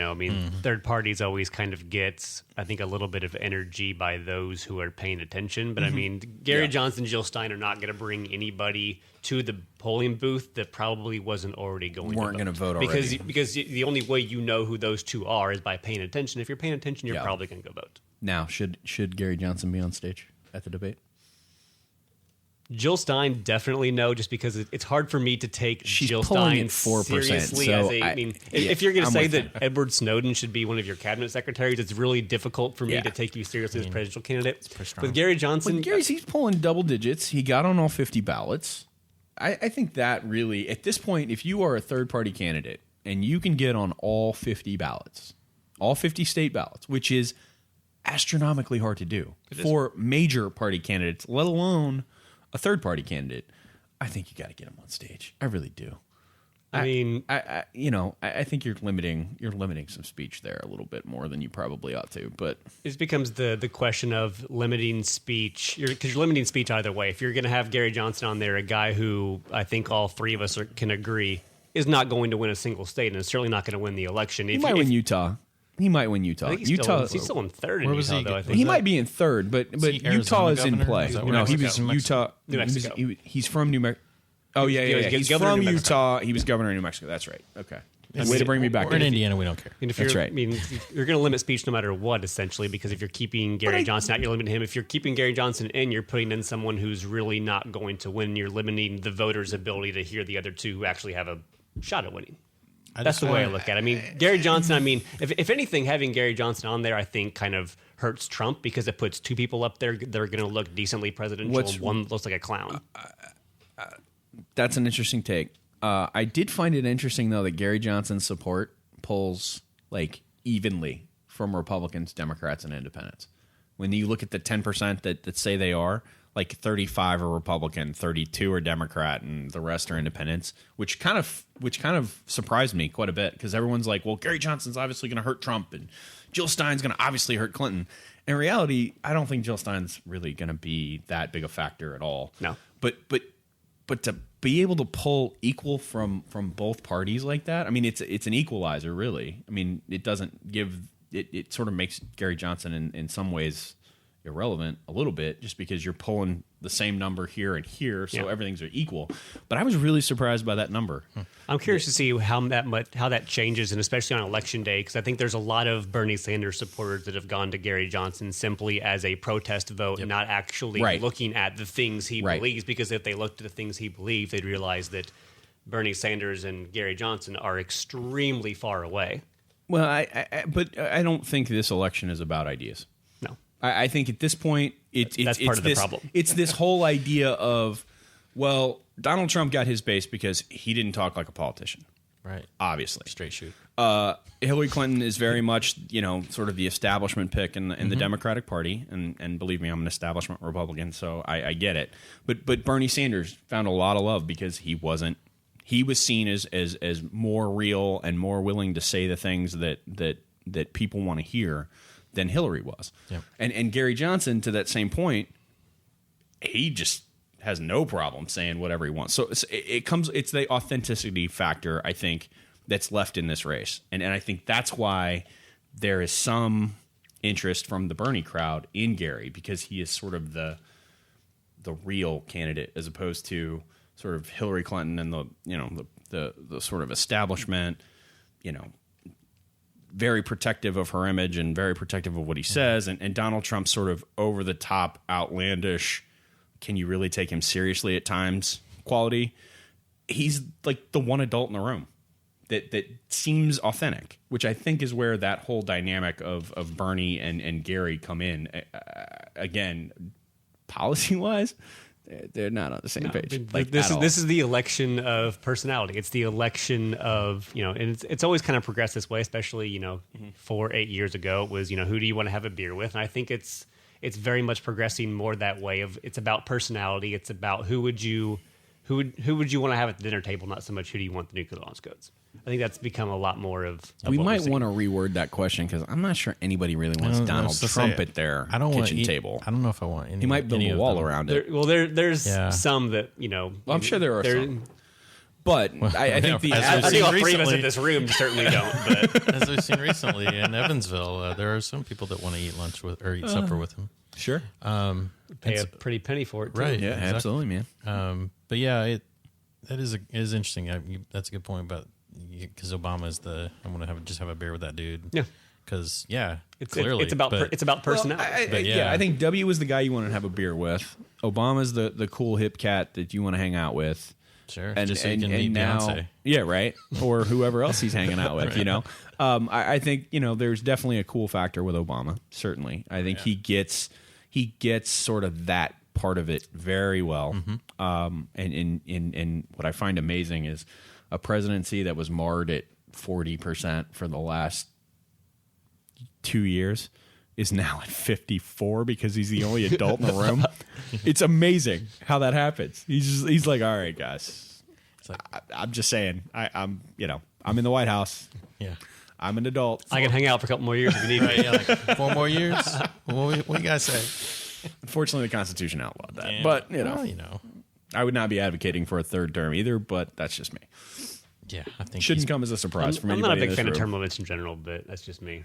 third parties always kind of gets, I think, a little bit of energy by those who are paying attention. But I mean, Gary Johnson, Jill Stein are not going to bring anybody to the polling booth that probably wasn't already going Weren't to vote because already. because the only way you know who those two are is by paying attention. If you're paying attention, you're probably going to go vote. Now, should Gary Johnson be on stage at the debate? Jill Stein, definitely no, just because it's hard for me to take She's Jill pulling Stein at 4%, seriously. so If you're going to I'm say with that you. Edward Snowden should be one of your cabinet secretaries, it's really difficult for me Yeah. to take you seriously as a presidential candidate. pretty strong. With Gary Johnson, He's pulling double digits. He got on all 50 ballots. I think that really, at this point, if you are a third-party candidate and you can get on all 50 ballots, all 50 state ballots, which is astronomically hard to do for major party candidates, let alone a third-party candidate, I think you got to get him on stage. I really do. I mean, I think you're limiting some speech there a little bit more than you probably ought to. But it becomes the question of limiting speech, because you're limiting speech either way. If you're going to have Gary Johnson on there, a guy who I think all three of us can agree is not going to win a single state and is certainly not going to win the election. he might win Utah. He might win Utah. I think he's still in third in Where was Utah, he? though, I think. He might be in third, but he Utah Arizona is in governor? play. Is that You where know, he New was Mexico? Utah. New Mexico. He's from New Mexico. Oh yeah. He's governor of from New Mexico. Utah. He was governor of New Mexico. That's right. Okay. Way to bring me back. We're in Indiana. We don't care. And if That's you're, right. I mean, you're going to limit speech no matter what, essentially, because if you're keeping Gary Johnson out, you're limiting him. If you're keeping Gary Johnson in, you're putting in someone who's really not going to win. You're limiting the voters' ability to hear the other two who actually have a shot at winning. That's the way I look at it. I mean, Gary Johnson, if anything, having Gary Johnson on there, I think kind of hurts Trump because it puts two people up there that are going to look decently presidential. One looks like a clown. That's an interesting take. I did find it interesting, though, that Gary Johnson's support pulls like evenly from Republicans, Democrats, and Independents. When you look at the 10% that say they are, like 35 are Republican, 32 are Democrat, and the rest are Independents, which kind of surprised me quite a bit because everyone's like, well, Gary Johnson's obviously going to hurt Trump, and Jill Stein's going to obviously hurt Clinton. In reality, I don't think Jill Stein's really going to be that big a factor at all. No. But to be able to pull equal from both parties like that, I mean, it's an equalizer, really. I mean, it doesn't give it sort of makes Gary Johnson in some ways irrelevant a little bit, just because you're pulling the same number here and here, so everything's equal. But I was really surprised by that number. I'm curious to see how that changes, and especially on election day, because I think there's a lot of Bernie Sanders supporters that have gone to Gary Johnson simply as a protest vote, not actually looking at the things he believes. Because if they looked at the things he believes, they'd realize that Bernie Sanders and Gary Johnson are extremely far away. Well, but I don't think this election is about ideas. No. I think at this point, it's part of the problem. It's this whole idea of, well, Donald Trump got his base because he didn't talk like a politician. Right. Obviously. Straight shoot. Hillary Clinton is very much, sort of the establishment pick in the Democratic Party, and believe me, I'm an establishment Republican, so I get it. But Bernie Sanders found a lot of love because he was seen as more real and more willing to say the things that people want to hear than Hillary was. Yep. And Gary Johnson, to that same point, he just has no problem saying whatever he wants. So it's the authenticity factor, I think, that's left in this race. And I think that's why there is some interest from the Bernie crowd in Gary, because he is sort of the real candidate, as opposed to sort of Hillary Clinton and the sort of establishment, very protective of her image and very protective of what he says, and Donald Trump sort of over the top, outlandish, can you really take him seriously at times quality. He's like the one adult in the room that seems authentic, which I think is where that whole dynamic of Bernie and Gary come in. Again, policy-wise, they're not on the same page. This is the election of personality. It's the election of, and it's always kind of progressed this way, especially, 4-8 years ago. It was, who do you want to have a beer with? And I think it's very much progressing more that way of, it's about personality. It's about who would you want to have at the dinner table, not so much who do you want the nuclear launch codes. I think that's become a lot more of we might want to reword that question, because I'm not sure anybody really wants Donald Trump at their kitchen table. I don't know if I want any. He might build a wall around it. There's some that, Well, I'm sure there are some. But I think I think all three of us in this room certainly don't. But as we've seen recently in Evansville, there are some people that want to eat lunch with or eat supper with him. Sure. Pay a pretty penny for it, too. Right. Yeah, exactly. Absolutely, man. But yeah, that is interesting. That's a good point about, because Obama is I want to just have a beer with that dude. Yeah. Because it's about personality. Well, I think W is the guy you want to have a beer with. Obama's the cool hip cat that you want to hang out with. Sure, just so you can meet Beyonce. Yeah, right. Or whoever else he's hanging out with, right. I think, there's definitely a cool factor with Obama, certainly. I think he gets sort of that part of it very well. Mm-hmm. And what I find amazing is a presidency that was marred at 40% for the last 2 years is now at 54 because he's the only adult in the room. It's amazing how that happens. He's like, all right, guys. It's like, I'm just saying. I'm in the White House. Yeah, I'm an adult. I can hang out for a couple more years if you need me. Yeah, like 4 more years. What do you guys say? Unfortunately, the Constitution outlawed that. But I would not be advocating for a third term either. But that's just me. Yeah, I think shouldn't come as a surprise from anybody. I'm not a big fan of term limits in general, but that's just me.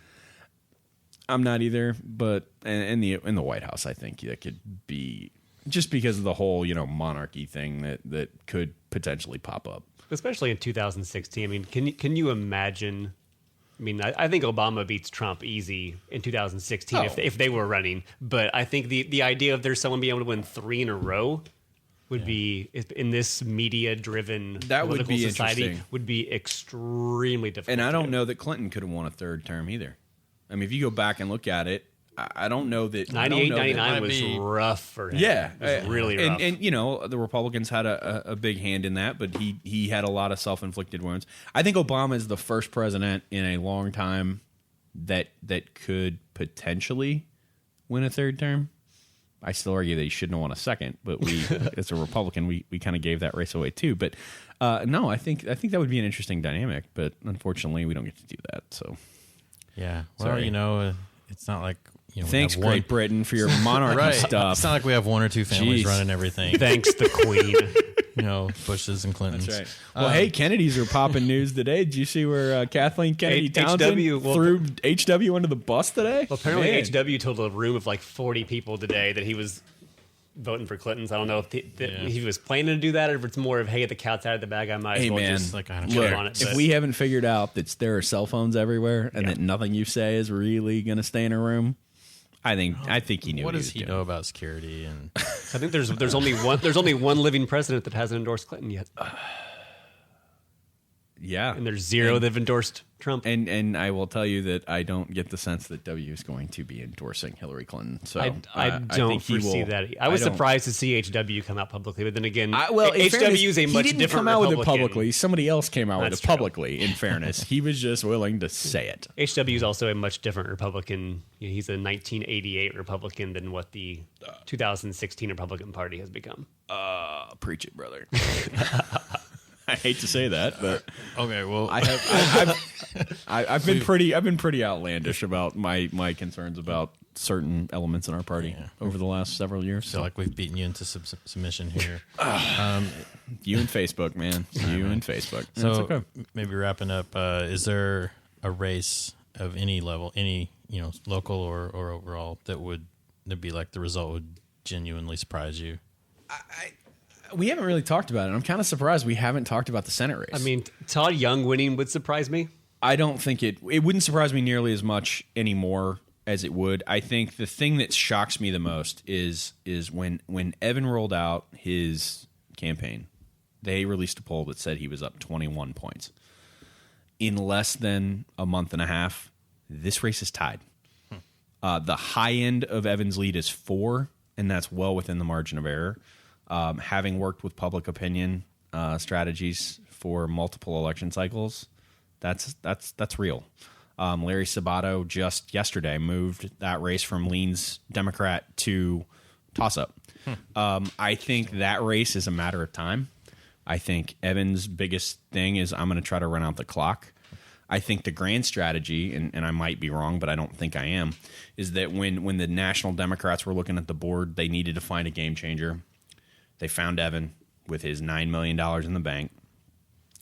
I'm not either, but in the White House, I think that could be just because of the whole monarchy thing that could potentially pop up, especially in 2016. I mean, can you imagine? I mean, I think Obama beats Trump easy in 2016 if they were running, but I think the idea of there's someone being able to win 3 in a row would be, in this media-driven political society, would be extremely difficult. And I don't know that Clinton could have won a third term either. I mean, if you go back and look at it, I don't know that 98, 99 was rough for him. Yeah, it was really rough. And the Republicans had a big hand in that, but he had a lot of self-inflicted wounds. I think Obama is the first president in a long time that could potentially win a third term. I still argue that he shouldn't have won a second, but we, as a Republican, we kind of gave that race away too. But no, I think that would be an interesting dynamic. But unfortunately, we don't get to do that. So. Yeah, well, it's not like thanks, Great Britain, for your monarchy stuff. It's not like we have 1 or 2 families running everything. Thanks, the Queen. Bushes and Clintons. That's right. Well, hey, Kennedys are popping news today. Did you see where Kathleen Kennedy Townsend threw HW under the bus today? Well, apparently HW told a room of like 40 people today that he was voting for Clinton's. I don't know if he was planning to do that, or if it's more of, hey, the cat's out of the bag, I might as well just jump on it. If we haven't figured out that there are cell phones everywhere and that nothing you say is really going to stay in a room, I think he knew. What does he know about security? And I think there's only one living president that hasn't endorsed Clinton yet. Yeah. And there's zero that have endorsed Trump. And I will tell you that I don't get the sense that W is going to be endorsing Hillary Clinton. So I don't foresee that. I was surprised to see HW come out publicly, but then again, HW is a much different He didn't come out with it Republican. publicly. Somebody else came out with That's it publicly, in fairness. He was just willing to say it. HW is also a much different Republican. He's a 1988 Republican than what the 2016 Republican Party has become. Preach it, brother. I hate to say that, but Okay, well, I've been pretty outlandish about my concerns about certain elements in our party over the last several years. I feel like we've beaten you into submission here. You and Facebook, man. You and Facebook. So That's okay. maybe wrapping up, is there a race of any level, any local or overall, that'd be like the result would genuinely surprise you? We haven't really talked about it. I'm kind of surprised we haven't talked about the Senate race. I mean, Todd Young winning would surprise me. I don't think it wouldn't surprise me nearly as much anymore as it would. I think the thing that shocks me the most is when Evan rolled out his campaign, they released a poll that said he was up 21 points. In less than a month and a half, this race is tied. The high end of Evan's lead is 4, and that's well within the margin of error. Having worked with public opinion strategies for multiple election cycles, that's real. Larry Sabato just yesterday moved that race from leans Democrat to toss-up. I think that race is a matter of time. I think Evan's biggest thing is I'm going to try to run out the clock. I think the grand strategy, and I might be wrong, but I don't think I am, is that when the National Democrats were looking at the board, they needed to find a game changer. They found Evan with his $9 million in the bank,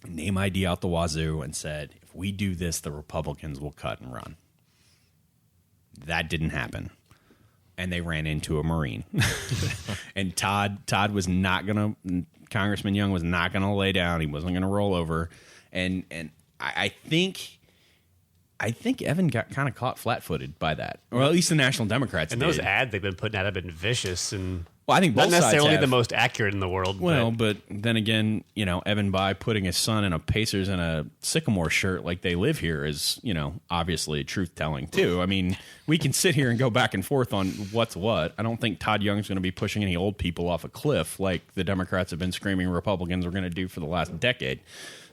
name ID out the wazoo, and said, if we do this, the Republicans will cut and run. That didn't happen. And they ran into a Marine. And Todd was not going to, Congressman Young was not going to lay down. He wasn't going to roll over. And I think Evan got kind of caught flat-footed by that, or at least the National Democrats and did. Those ads they've been putting out have been vicious and I think both not necessarily sides have. the most accurate in the world. Well, but then again, Evan By putting his son in a Pacers and a Sycamore shirt like they live here is, obviously truth-telling too. I mean, we can sit here and go back and forth on what's what. I don't think Todd Young's going to be pushing any old people off a cliff like the Democrats have been screaming Republicans were going to do for the last decade.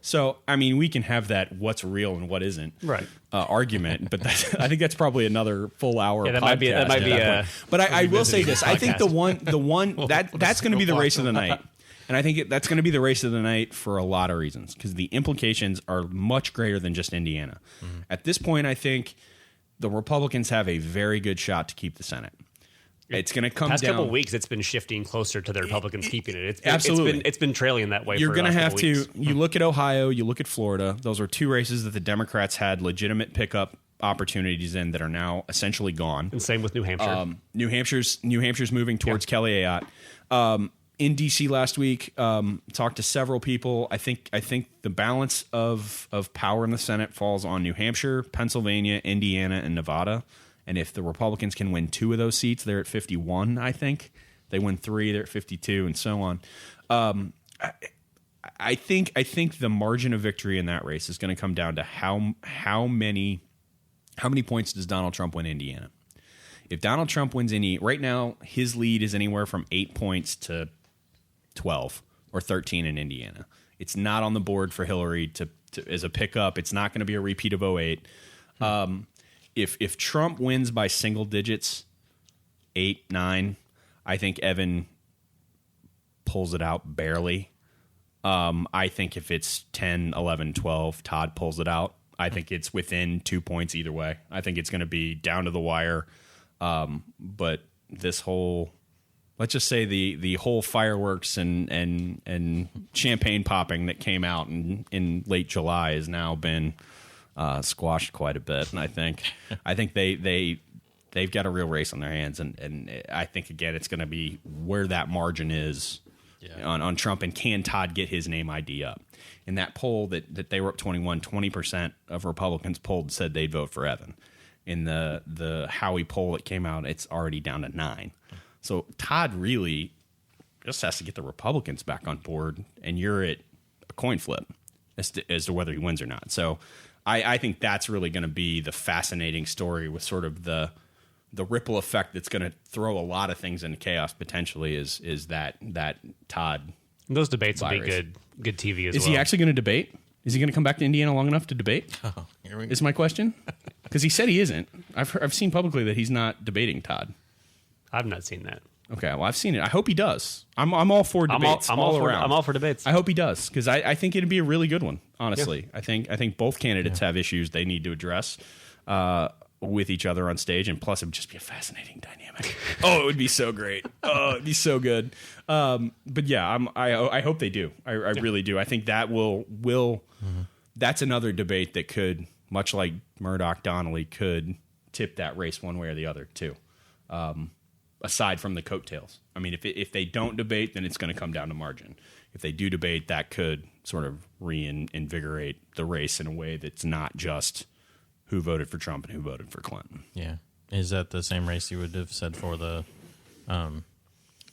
So, I mean, we can have that what's real and what isn't argument, but I think that's probably another full hour that podcast. Might be but I will say this. I think the one that's going to be the race of the night. And I think that's going to be the race of the night for a lot of reasons because the implications are much greater than just Indiana. Mm-hmm. At this point, I think the Republicans have a very good shot to keep the Senate. It's going to come past down. couple of weeks, it's been shifting closer to the Republicans keeping it. Absolutely. It's been trailing that way. You're going to have to. You look at Ohio, you look at Florida. Those are two races that the Democrats had legitimate pickup opportunities in that are now essentially gone. And same with New Hampshire. New Hampshire's moving towards Kelly Ayotte. In D.C. last week, talked to several people. I think the balance of power in the Senate falls on New Hampshire, Pennsylvania, Indiana, and Nevada. And if the Republicans can win 2 of those seats, they're at 51, I think. They win 3, they're at 52, and so on. I think the margin of victory in that race is going to come down to how many points does Donald Trump win Indiana. If Donald Trump wins right now, his lead is anywhere from 8 points to 12 or 13 in Indiana. It's not on the board for Hillary to as a pickup. It's not going to be a repeat of 2008. If Trump wins by single digits, 8, 9, I think Evan pulls it out barely. I think if it's 10, 11, 12, Todd pulls it out. I think it's within 2 points either way. I think it's going to be down to the wire. But this whole, let's just say the whole fireworks and champagne popping that came out in late July has now been squashed quite a bit, and I think they've got a real race on their hands, and I think again it's going to be where that margin is on Trump, and can Todd get his name ID up? In that poll that they were up 20% of Republicans polled said they'd vote for Evan. In the Howie poll that came out, it's already down to 9. So Todd really just has to get the Republicans back on board, and you're at a coin flip. as to whether he wins or not. So I think that's really going to be the fascinating story with sort of the ripple effect that's going to throw a lot of things into chaos potentially is that Todd. Those debates virus. will be good TV as well. Is he actually going to debate? Is he going to come back to Indiana long enough to debate? Oh, here we go. Is my question. Because he said he isn't. I've seen publicly that he's not debating Todd. I've not seen that. Okay, well, I've seen it. I hope he does. I'm all for debates. I'm all around. I'm all for debates. I hope he does because I think it'd be a really good one. Honestly, yeah. I think both candidates have issues they need to address with each other on stage, and plus it would just be a fascinating dynamic. Oh, it would be so great. Oh, it'd be so good. But yeah, I hope they do. I really do. I think that will. That's another debate that could, much like Murdoch-Donnelly, could tip that race one way or the other too. Aside from the coattails. I mean, if they don't debate, then it's going to come down to margin. If they do debate, that could sort of reinvigorate the race in a way that's not just who voted for Trump and who voted for Clinton. Yeah. Is that the same race you would have said for the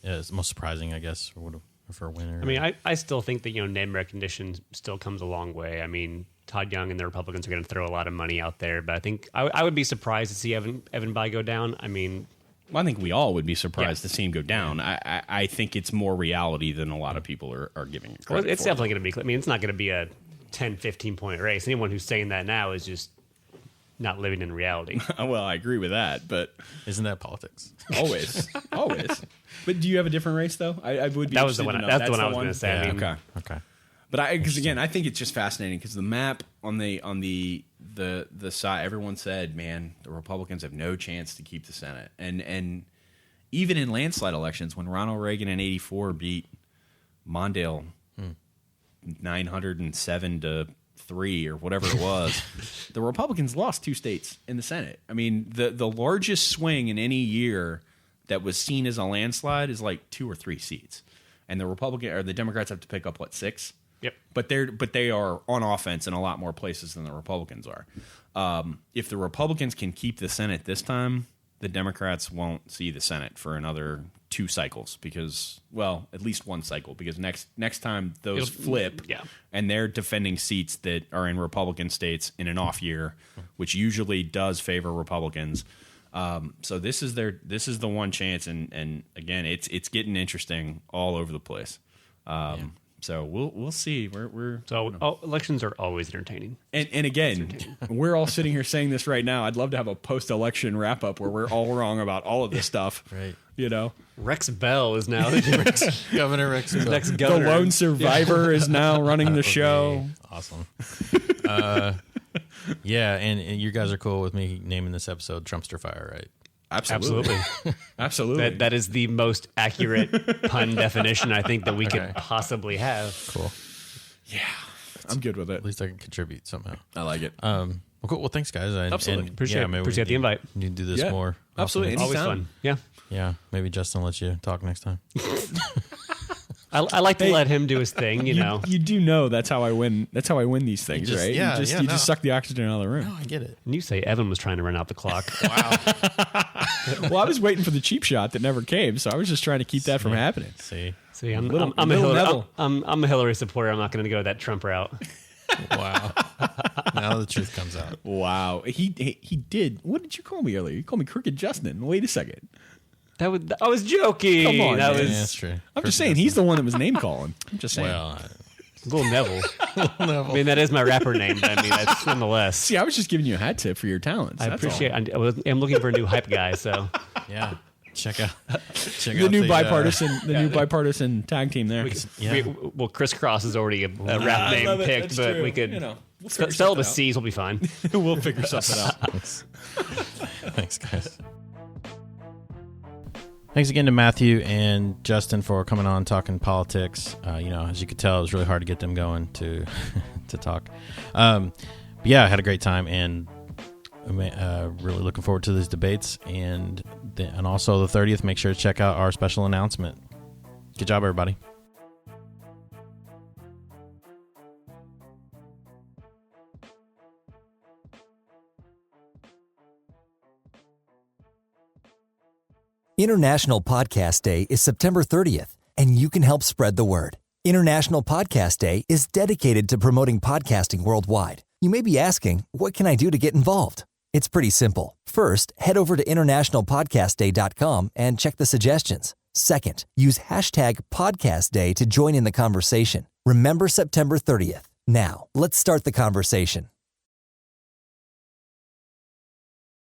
it's most surprising, I guess, for a winner? I mean, I still think that, name recognition still comes a long way. I mean, Todd Young and the Republicans are going to throw a lot of money out there, but I think I would be surprised to see Evan Bayh go down. I mean, I think we all would be surprised to see him go down. I think it's more reality than a lot of people are giving it credit it's for. definitely going to be. I mean, it's not going to be a 10, 15-point race. Anyone who's saying that now is just not living in reality. Well, I agree with that, but isn't that politics? Always. But do you have a different race though? I would be. That was the one. That's the one I was going to say. Yeah. I mean, okay. But because again, I think it's just fascinating because the map on the side, everyone said, man, the Republicans have no chance to keep the Senate, and even in landslide elections, when Ronald Reagan in '84 beat Mondale 907-3 or whatever it was, the Republicans lost 2 states in the Senate. I mean, the largest swing in any year that was seen as a landslide is like 2 or 3 seats, and the Democrats have to pick up 6. Yep. But they are on offense in a lot more places than the Republicans are. If the Republicans can keep the Senate this time, the Democrats won't see the Senate for another 2 cycles because, well, at least 1 cycle because next time those flip and they're defending seats that are in Republican states in an off year, which usually does favor Republicans. So this is the one chance, and again, it's getting interesting all over the place. So we'll see. Elections are always entertaining. And again, we're all sitting here saying this right now. I'd love to have a post-election wrap-up where we're all wrong about all of this stuff. Right. Rex Bell is now Governor Rex Bell. next governor. The lone survivor is now running the show. Awesome. Yeah, and you guys are cool with me naming this episode Trumpster Fire, right? Absolutely. That is the most accurate pun definition I think that we could possibly have. Cool. Yeah, I'm good with it. At least I can contribute somehow. I like it. Well, cool. Well, thanks, guys. Absolutely. Appreciate the invite. You can do this more. Absolutely. Always fun. Yeah. Yeah. Maybe Justin will let you talk next time. I like to let him do his thing, you know. You do know that's how I win. That's how I win these things, right? Yeah, you just suck the oxygen out of the room. No, I get it. And you say Evan was trying to run out the clock. Wow. Well, I was waiting for the cheap shot that never came, so I was just trying to keep that from happening. See, I'm a Hillary supporter. I'm not going to go that Trump route. Wow. Now the truth comes out. Wow. He did. What did you call me earlier? You called me Crooked Justin. Wait a second. I was joking. Come on, Yeah, that's true. I'm just saying he's the one that was name calling. I'm just saying. Well, Little Neville. I mean, that is my rapper name, but I mean, that's nonetheless. See, I was just giving you a hat tip for your talents. I appreciate it. I'm looking for a new hype guy, so. yeah. Check out the new bipartisan tag team there. Well, Crisscross is already a rap name picked, but true. we could We'll spell the C's will be fine. We'll figure something out. Thanks, guys. Thanks again to Matthew and Justin for coming on talking politics. As you could tell, it was really hard to get them going to talk. But yeah, I had a great time and really looking forward to these debates. And also the 30th, make sure to check out our special announcement. Good job, everybody. International Podcast Day is September 30th, and you can help spread the word. International Podcast Day is dedicated to promoting podcasting worldwide. You may be asking, what can I do to get involved? It's pretty simple. First, head over to internationalpodcastday.com and check the suggestions. Second, use hashtag podcastday to join in the conversation. Remember September 30th. Now, let's start the conversation.